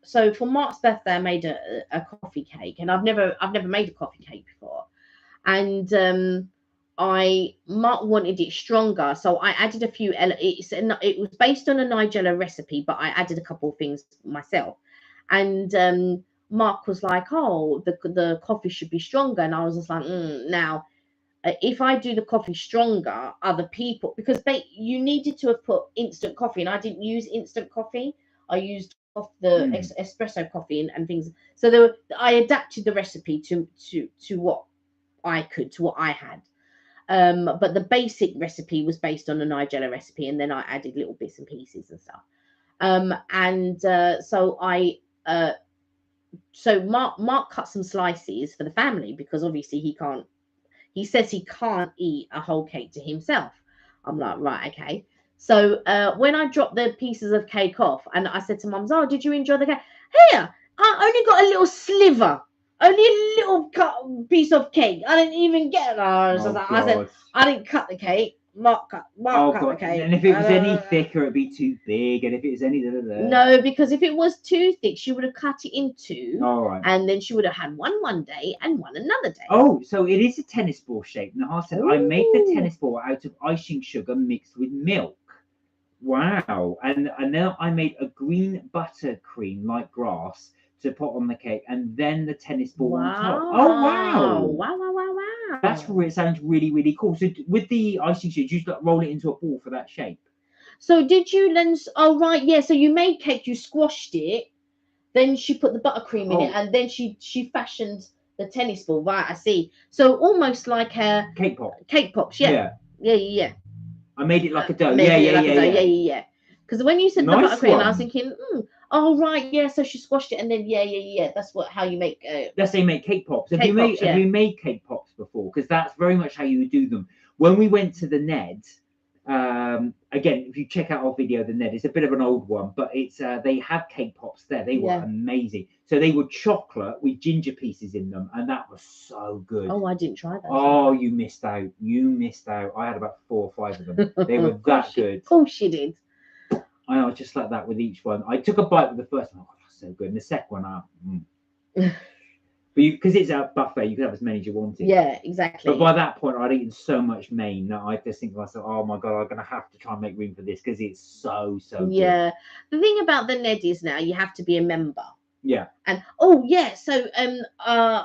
so for Mark's birthday I made a coffee cake, and I've never made a coffee cake before. And Mark wanted it stronger, so I added a few it was based on a Nigella recipe, but I added a couple of things myself. And Mark was like, oh, the coffee should be stronger, and I was just like, now if I do the coffee stronger, other people, because you needed to have put instant coffee, and I didn't use instant coffee. I used the espresso coffee and things. So I adapted the recipe to what I could, to what I had. But the basic recipe was based on a Nigella recipe, and then I added little bits and pieces and stuff. So Mark cut some slices for the family, because obviously he says he can't eat a whole cake to himself. I'm like, right, okay. So when I dropped the pieces of cake off, and I said to Mum, oh, did you enjoy the cake? Here, I only got a little sliver, only a little piece of cake. I didn't even get it. I said, I didn't cut the cake. Mark cut the cake. And if it was any thicker, it'd be too big. And if it was any... No, because if it was too thick, she would have cut it in two. All right. And then she would have had one day and one another day. Oh, so it is a tennis ball shape. Now, I said, I made the tennis ball out of icing sugar mixed with milk. Wow. And then I made a green buttercream like grass to put on the cake, and then the tennis ball on top. Oh, wow. Wow. That's where it sounds really, really cool. So with the icing sugar, you just roll it into a ball for that shape. So did you then? Oh, right. Yeah. So you made cake, you squashed it, then she put the buttercream in it, and then she fashioned the tennis ball. Right. I see. So almost like a cake pop. Cake pops. Yeah. I made it like a dough. Yeah. Because when you said nice the buttercream, one. I was thinking, oh right, yeah. So she squashed it, and then yeah. That's how you make. That's how you make cake pops. Have you made cake pops before? Because that's very much how you would do them. When we went to the Ned, again, if you check out our video, the Ned, it's a bit of an old one, but it's they have cake pops there. They were amazing. So they were chocolate with ginger pieces in them, and that was so good. Oh, I didn't try that. Oh, you missed out. I had about 4 or 5 of them. They were that good. Of course you did. I know, just like that with each one. I took a bite with the first one. Oh, that's so good. And the second one, But because it's a buffet, you can have as many as you wanted. Yeah, exactly. But by that point, I'd eaten so much main that I just think to myself, oh my God, I'm going to have to try and make room for this, because it's so good. Yeah. The thing about the Ned is now you have to be a member. Yeah. And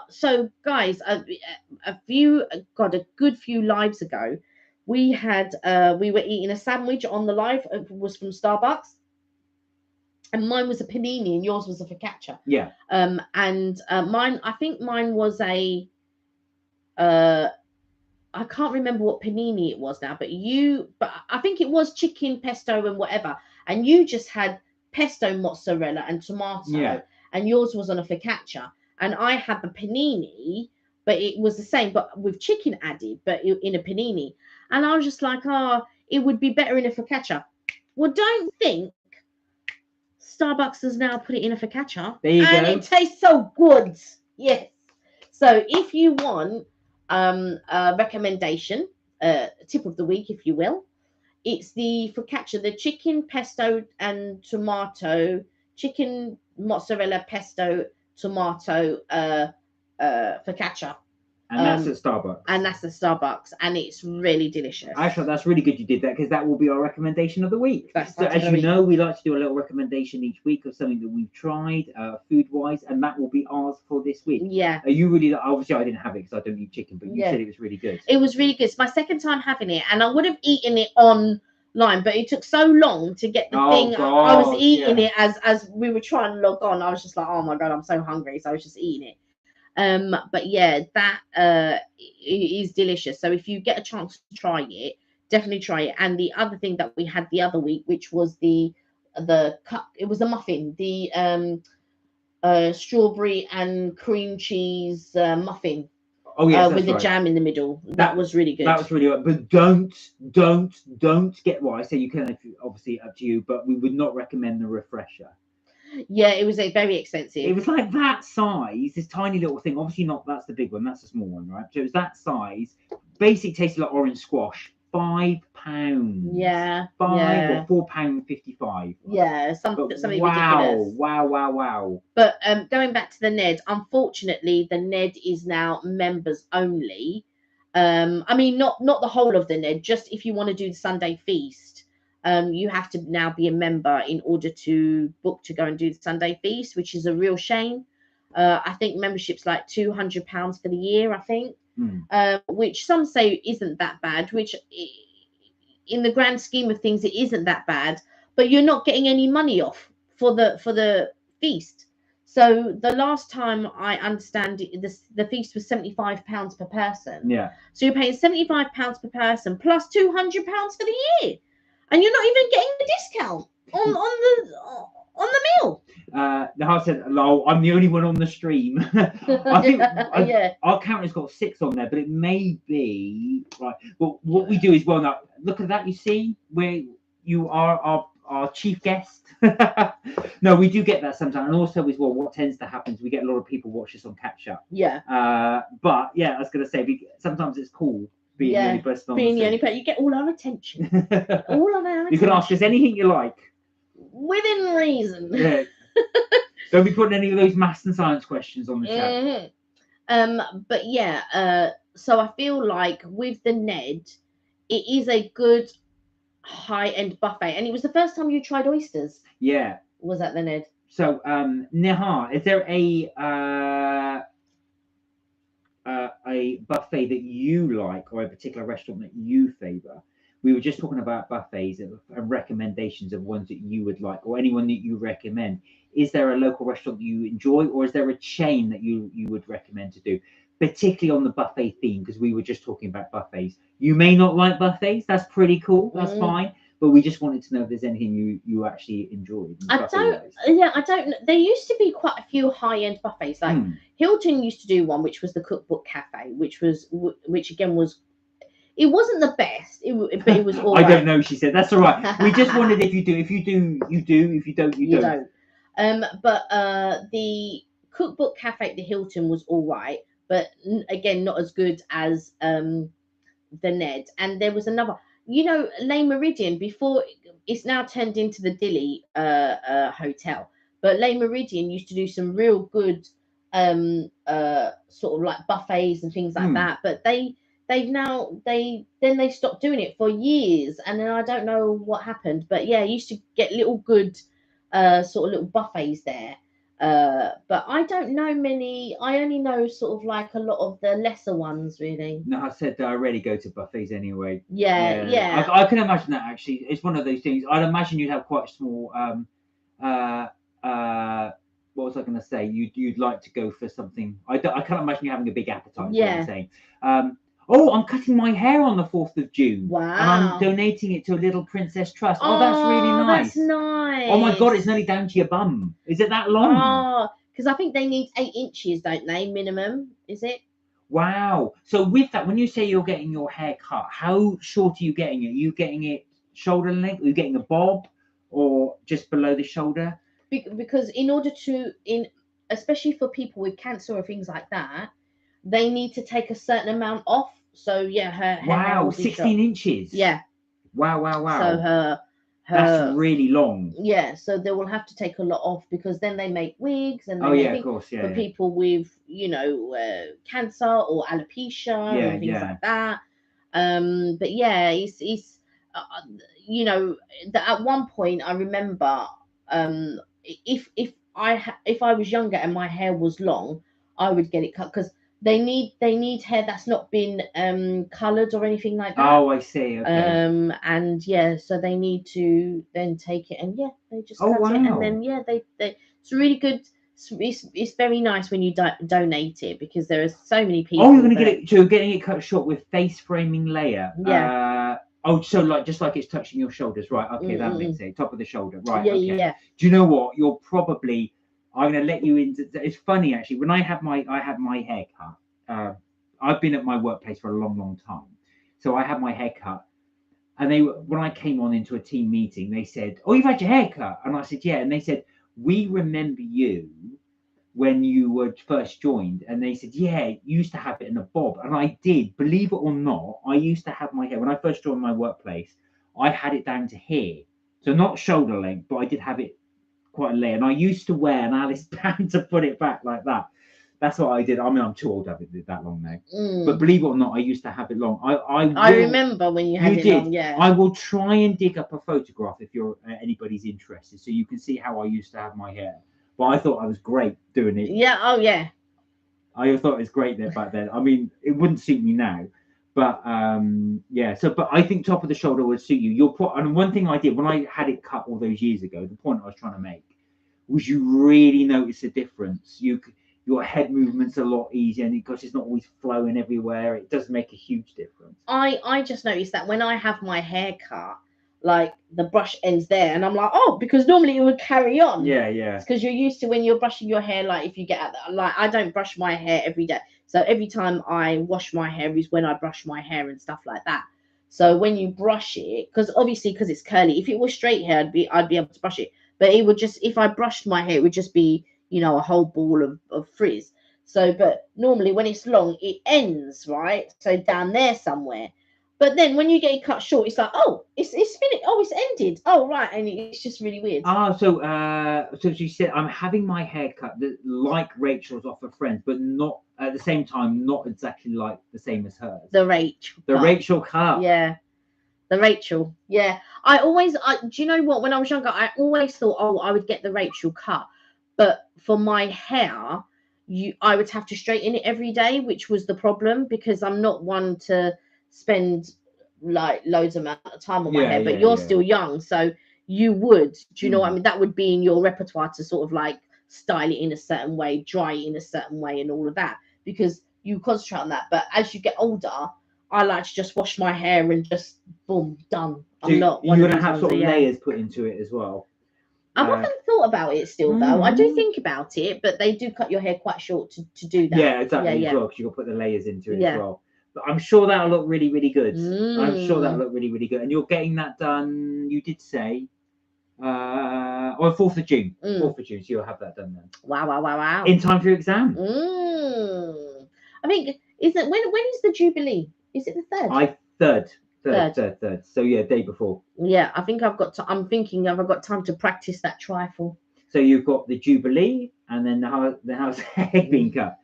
so guys, a good few lives ago, we were eating a sandwich on the live. It was from Starbucks, and mine was a panini, and yours was a focaccia. Yeah. Mine was a I can't remember what panini it was now, but I think it was chicken, pesto, and whatever. And you just had pesto, mozzarella, and tomato. Yeah. And yours was on a focaccia, and I had the panini, but it was the same, but with chicken added, but in a panini. And I was just like, it would be better in a focaccia. Well, don't think Starbucks has now put it in a focaccia. There you go. And it tastes so good. Yes. So if you want a recommendation, tip of the week, if you will, it's the focaccia, the chicken, pesto, and tomato, chicken, mozzarella, pesto, tomato, focaccia. And that's at Starbucks. And that's the Starbucks, and it's really delicious. Actually, that's really good you did that, because that will be our recommendation of the week. So as you know, we like to do a little recommendation each week of something that we've tried food-wise, and that will be ours for this week. Yeah. You really, obviously I didn't have it because I don't eat chicken, but you said it was really good. It was really good. It's my second time having it, and I would have eaten it online, but it took so long to get the thing. God, I was eating it as we were trying to log on. I was just like, oh my God, I'm so hungry. So I was just eating it. But yeah, that is delicious. So if you get a chance to try it, definitely try it. And the other thing that we had the other week, which was the cup, it was the muffin, the strawberry and cream cheese muffin. Oh yes, with that's the right. jam in the middle. That was really good. That was really good. But don't get what I say. You can, obviously up to you, but we would not recommend the refresher. Yeah, it was very expensive. It was like that size, this tiny little thing. Obviously not. That's the big one. That's the small one, right? So it was that size. Basically, tasted like orange squash. £5. Yeah. Or £4.55. Yeah, something ridiculous. Wow. But going back to the Ned, unfortunately, the Ned is now members only. I mean, not the whole of the Ned. Just if you want to do the Sunday feast, you have to now be a member in order to book to go and do the Sunday feast, which is a real shame. I think membership's like £200 for the year. I think. Which some say isn't that bad, which in the grand scheme of things it isn't that bad, but you're not getting any money off for the feast. So the last time I understand the feast was £75 per person. Yeah. So you're paying £75 per person plus £200 for the year, and you're not even getting the discount on the meal. The house said, "Lol, I'm the only one on the stream." I think Yeah. Our counter's got 6 on there, but it may be right. But what we do is, well, now look at that. You see, where you are our chief guest. No, we do get that sometimes, and also as well, what tends to happen is we get a lot of people watch us on catch up. Yeah. But yeah, I was gonna say, sometimes it's cool being the only person on being the only person. You get all our attention. All of our attention. You can ask us anything you like. Within reason. Yeah. Don't be putting any of those maths and science questions on the chat. But yeah, so I feel like with the Ned, it is a good high-end buffet, and it was the first time you tried oysters. Yeah. Was that the Ned? So, Nihar, is there a buffet that you like, or a particular restaurant that you favour? We were just talking about buffets and recommendations of ones that you would like, or anyone that you recommend. Is there a local restaurant that you enjoy, or is there a chain that you would recommend to do, particularly on the buffet theme? Because we were just talking about buffets. You may not like buffets. That's pretty cool. That's fine. But we just wanted to know if there's anything you actually enjoyed. I don't. There used to be quite a few high-end buffets. Like Hilton used to do one, which was the Cookbook Cafe, which again was. It wasn't the best, but it was all right. I don't know, she said. That's all right. We just wondered if you do. If you do, you do. If you don't, you don't. But the Cookbook Cafe at the Hilton was all right, but again, not as good as the Ned. And there was another, Le Meridian, before it's now turned into the Dilly hotel. But Le Meridian used to do some real good sort of like buffets and things like that. But they stopped doing it for years, and then I don't know what happened. But yeah, I used to get little good sort of little buffets there. But I don't know many. I only know sort of like a lot of the lesser ones, really. No, I said that I rarely go to buffets anyway. Yeah. I can imagine that, actually. It's one of those things. I'd imagine you'd have quite a small what was I going to say? You'd like to go for something. I can't imagine you having a big appetite. Yeah. What I'm saying. I'm cutting my hair on the 4th of June. Wow. And I'm donating it to a little princess trust. Oh, that's really nice. That's nice. Oh my God, it's nearly down to your bum. Is it that long? Oh, because I think they need 8 inches, don't they? Minimum, is it? Wow. So with that, when you say you're getting your hair cut, how short are you getting it? Are you getting it shoulder length? Are you getting a bob or just below the shoulder? Because in order to, especially for people with cancer or things like that, they need to take a certain amount off. So yeah, her hair 16 inches. Yeah. Wow. So her that's really long. Yeah, so they will have to take a lot off, because then they make wigs and of course, yeah, for people with cancer or alopecia and things like that. But yeah, it's at one point I remember if I was younger and my hair was long, I would get it cut, because they need hair that's not been colored or anything like that. Oh, I see. Okay. And yeah, so they need to then take it, and they just cut it, and then they it's really good. It's very nice when you donate it, because there are so many people. Oh, you're going to get it. So you're getting it cut short with face framing layer. Yeah. So just like it's touching your shoulders, right? Okay, that makes it top of the shoulder, right? Yeah. Do you know what? You're probably I'm going to let you into. It's funny actually. When I had my hair cut, I've been at my workplace for a long, long time, so I had my hair cut. And when I came on into a team meeting, they said, "Oh, you've had your hair cut," and I said, "Yeah." And they said, "We remember you when you were first joined," and they said, "Yeah, you used to have it in a bob." And I did, believe it or not, I used to have my hair when I first joined my workplace. I had it down to here, so not shoulder length, but I did have it quite late, and I used to wear an Alice band to put it back like that. That's what I did. I mean, I'm too old to have it that long now. But believe it or not, I used to have it long. I remember when you had it long, yeah. I will try and dig up a photograph if you're anybody's interested, so you can see how I used to have my hair. But I thought I was great doing it. Yeah, oh yeah. I thought it was great there back then. I mean, it wouldn't suit me now. But yeah, but I think top of the shoulder would suit you. And one thing I did when I had it cut all those years ago, the point I was trying to make was you really notice a difference. Your head movement's a lot easier, and because it's not always flowing everywhere, it does make a huge difference. I just noticed that when I have my hair cut, like the brush ends there, and I'm like, oh, because normally it would carry on. Yeah, yeah. Because you're used to when you're brushing your hair, like if you get out, like I don't brush my hair every day, so every time I wash my hair is when I brush my hair and stuff like that. So when you brush it, because it's curly, if it was straight hair, I'd be able to brush it, but it would just, if I brushed my hair, it would just be, a whole ball of frizz. So, but normally when it's long, it ends, right? So down there somewhere. But then when you get it cut short, it's like, oh, it's finished. Oh, it's ended. Oh, right. And it's just really weird. So she said, I'm having my hair cut like Rachel's off of Friends, but not at the same time, not exactly like the same as hers. The Rachel cut. Yeah. The Rachel. Yeah. Do you know what? When I was younger, I always thought, oh, I would get the Rachel cut. But for my hair, I would have to straighten it every day, which was the problem, because I'm not one to spend like loads amount of time on my hair. But you're still young, so you would. Do you know what I mean? That would be in your repertoire to sort of like style it in a certain way, dry it in a certain way, and all of that, because you concentrate on that. But as you get older, I like to just wash my hair and just boom, done. So you're gonna have sort of layers put into it as well. I haven't thought about it still, though. I do think about it, but they do cut your hair quite short to do that. Yeah, exactly. As well, because you can put the layers into it as well. But I'm sure that'll look really, really good. I'm sure that'll look really, really good. And you're getting that done, you did say, on 4th of June. 4th of June, so you'll have that done then. Wow. In time for your exam. I think, when is the Jubilee? Is it the 3rd? Third. So yeah, day before. Yeah, I think I'm thinking, have I got time to practice that trifle? So you've got the Jubilee, and then the house hair being cut.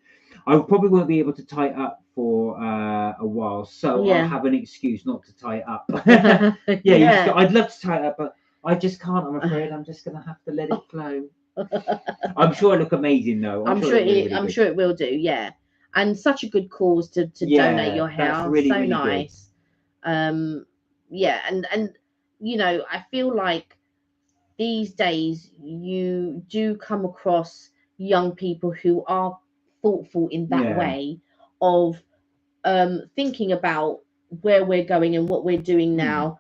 I probably won't be able to tie it up for a while, so I'll have an excuse not to tie it up. I'd love to tie it up, but I just can't. I'm afraid I'm just gonna have to let it flow. I'm sure it'll look amazing, though. I'm sure it will do. Yeah, and such a good cause to donate your hair. That's really, so really nice. Good. And I feel like these days you do come across young people who are thoughtful in that way of thinking about where we're going and what we're doing now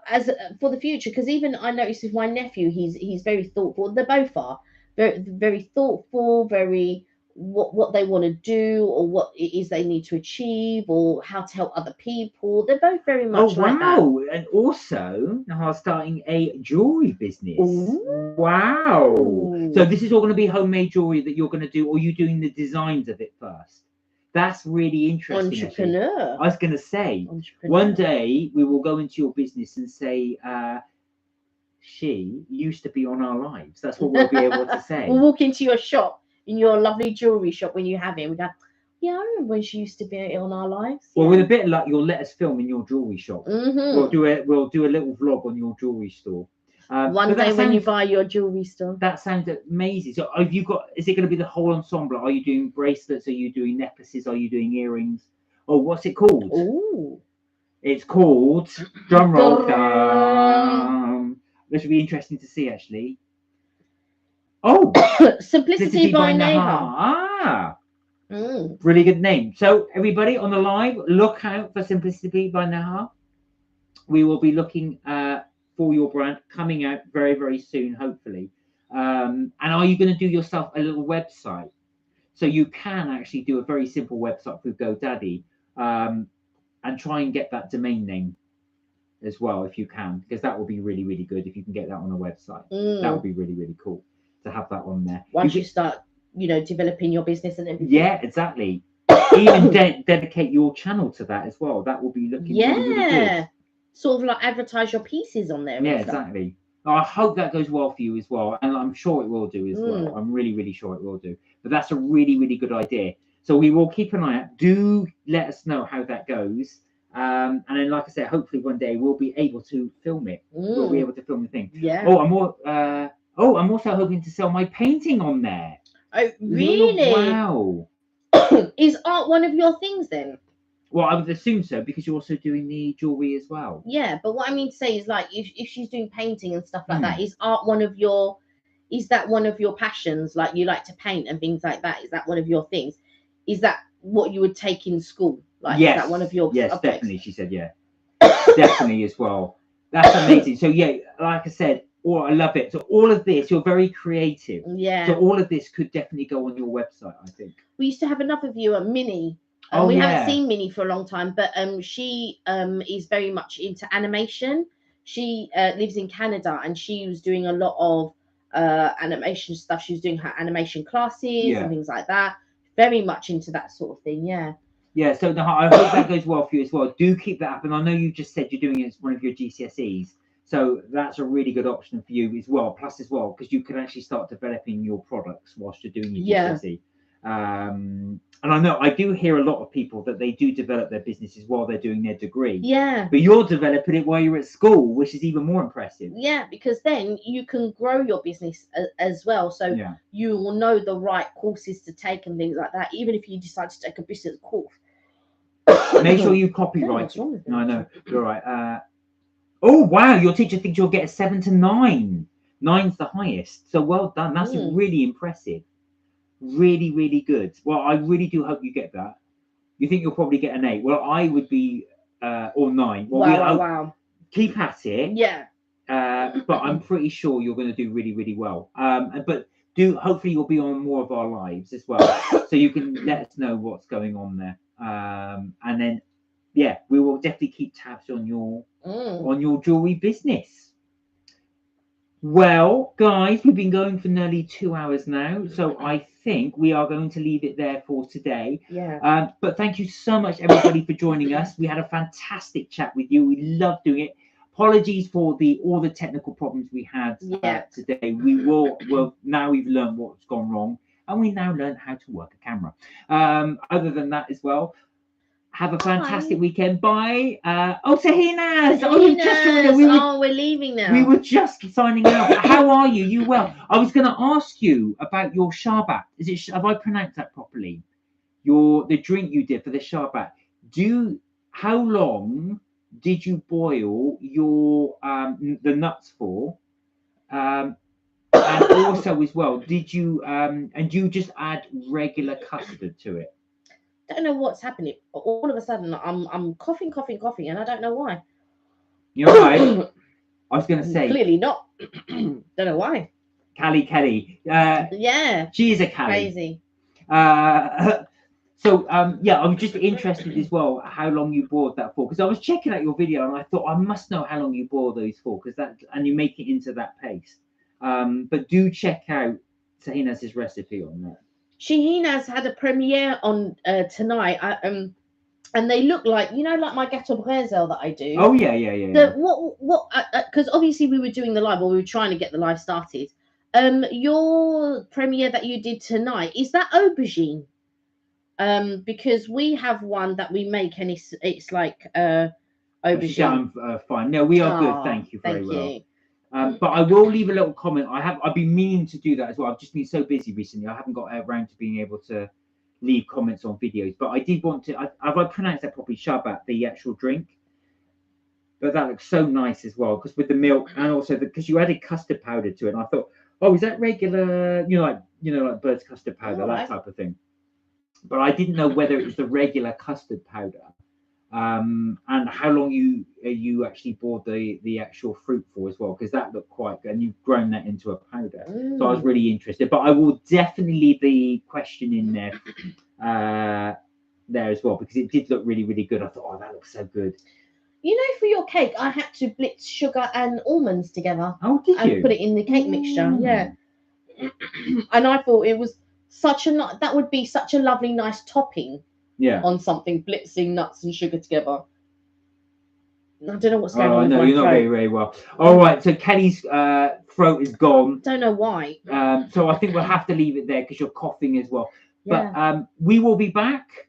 as for the future. Because even I noticed with my nephew, he's very thoughtful. They both are very, very thoughtful, very what they want to do, or what it is they need to achieve, or how to help other people. They're both very much like that. And also now starting a jewelry business. Ooh. Wow. So this is all going to be homemade jewelry that you're going to do, or you doing the designs of it first? That's really interesting. Entrepreneur. Actually. I was going to say, one day we will go into your business and say, she used to be on our lives. That's what we'll be able to say. We'll walk into your shop, in your lovely jewelry shop, when you have it. We go, yeah, I remember when she used to be on our lives. Well, with a bit of luck, you'll let us film in your jewelry shop. We'll do a little vlog on your jewelry store. One day when you buy your jewelry store. That sounds amazing. So is it going to be the whole ensemble? Are you doing bracelets? Are you doing necklaces? Are you doing earrings? Oh, what's it called? Ooh. It's called drum roll. This would be interesting to see, actually. Oh, Simplicity by Neha. Really good name. So everybody on the live, look out for Simplicity by Neha. We will be looking for your brand coming out very, very soon, hopefully. And are you going to do yourself a little website? So you can actually do a very simple website through GoDaddy, and try and get that domain name as well if you can, because that will be really, really good if you can get that on a website. That would be really, really cool to have that on there. Once you start, developing your business and everything. Yeah, exactly. Even dedicate your channel to that as well. That will be looking really, really good. Sort of like advertise your pieces on there. Yeah, exactly. I hope that goes well for you as well, and I'm sure it will do as well. I'm really, really sure it will do. But that's a really, really good idea. So we will keep an eye out. Do let us know how that goes. And then, like I said, hopefully one day we'll be able to film it. We'll be able to film the thing. Yeah. Oh, I'm also hoping to sell my painting on there. Oh, really? Wow. Is art one of your things then? Well, I would assume so, because you're also doing the jewelry as well. Yeah, but what I mean to say is, like, if she's doing painting and stuff like that, is art one of your? Is that one of your passions? Like, you like to paint and things like that. Is that one of your things? Is that what you would take in school? Like, yes. Is that one of your? Yes, subjects? Definitely. She said, yeah, definitely as well. That's amazing. So yeah, like I said, I love it. So all of this, you're very creative. Yeah. So all of this could definitely go on your website, I think. We used to have another viewer, Minnie. We haven't seen Minnie for a long time, but she is very much into animation. She lives in Canada, and she was doing a lot of animation stuff. She was doing her animation classes and things like that. Very much into that sort of thing. Yeah. Yeah. So I hope that goes well for you as well. Do keep that up. And I know you just said you're doing it as one of your GCSEs. So that's a really good option for you as well. Plus as well, because you can actually start developing your products whilst you're doing your GCSE. And I know I do hear a lot of people that they do develop their businesses while they're doing their degree. Yeah. But you're developing it while you're at school, which is even more impressive. Yeah, because then you can grow your business as well. So you will know the right courses to take and things like that. Even if you decide to take a business course. Make sure you copyright. No, I know. You're right. Oh, wow. Your teacher thinks you'll get a 7 to 9. 9's the highest. So well done. That's really impressive. Really, really good. Well, I really do hope you get that. You think you'll probably get an 8? Well, I would be or 9. Well, wow. Keep at it. Yeah. But I'm pretty sure you're going to do really, really well. But hopefully you'll be on more of our lives as well, so you can let us know what's going on there. And then, yeah, we will definitely keep tabs on your jewelry business. Well, guys, we've been going for nearly 2 hours now, so I think we are going to leave it there for today. Yeah. But thank you so much, everybody, for joining us. We had a fantastic chat with you. We loved doing it. Apologies for all the technical problems we had today. Now we've learned what's gone wrong, and we now learn how to work a camera. Other than that, as well. Have a fantastic weekend. Bye. Tahinas. We're leaving now. We were just signing out. How are you? You well? I was going to ask you about your sharbat. Have I pronounced that properly? The drink you did for the sharbat. How long did you boil your the nuts for? And also as well, did you and you just add regular custard to it? Don't know what's happening. All of a sudden, I'm coughing, and I don't know why. You're right. I was going to say clearly not. Don't know why. Kelly. Yeah. She is a Kelly. Crazy. So I was just interested as well how long you boiled that for, because I was checking out your video and I thought I must know how long you boil those for, and you make it into that paste. But do check out Tahina's recipe on that. Shahina's had a premiere on tonight, and they look like like my gâteau brésil that I do. Oh yeah. What? Because obviously we were doing the live, or we were trying to get the live started. Your premiere that you did tonight, is that aubergine? Because we have one that we make, and it's like aubergine. Fine. No, we are good. Thank you very well. But I will leave a little comment. I've been meaning to do that as well. I've just been so busy recently. I haven't got around to being able to leave comments on videos. But I did want to. Have I pronounced that properly? Sharbat, the actual drink. But that looks so nice as well, because with the milk and also because you added custard powder to it. And I thought, is that regular? Like bird's custard powder, that type of thing. But I didn't know whether it was the regular custard powder. and how long you actually boiled the actual fruit for as well, because that looked quite good, and you've grown that into a powder. So I was really interested. But I will definitely leave the question in there as well, because it did look really, really good. I thought, oh, that looks so good. You know, for your cake, I had to blitz sugar and almonds together. Oh, did you? And put it in the cake mixture. Yeah. And I thought it was that would be such a lovely, nice topping. Yeah. On something, blitzing nuts and sugar together. I don't know what's going on. Oh no, you're not very, very well. All right, so Kelly's throat is gone. Don't know why. So I think we'll have to leave it there because you're coughing as well. Yeah. But we will be back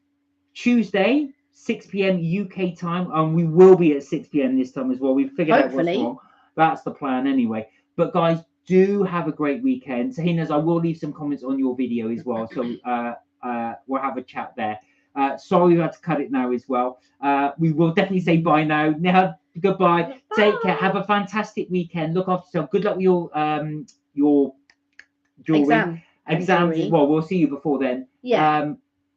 Tuesday, 6 p.m. UK time, and we will be at 6 p.m. this time as well. We've figured out what's wrong. That's the plan anyway. But guys, do have a great weekend. Sahinas, I will leave some comments on your video as well, so we'll have a chat there. Sorry we had to cut it now as well. We will definitely say bye now. Now, goodbye. Bye. Take care. Have a fantastic weekend. Look after yourself. Good luck with your jewelry. Exams as well. We'll see you before then. Yeah.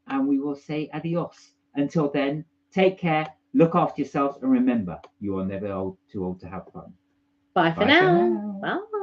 And we will say adios. Until then, take care. Look after yourselves, and remember, you are never too old to have fun. Bye for now. Bye.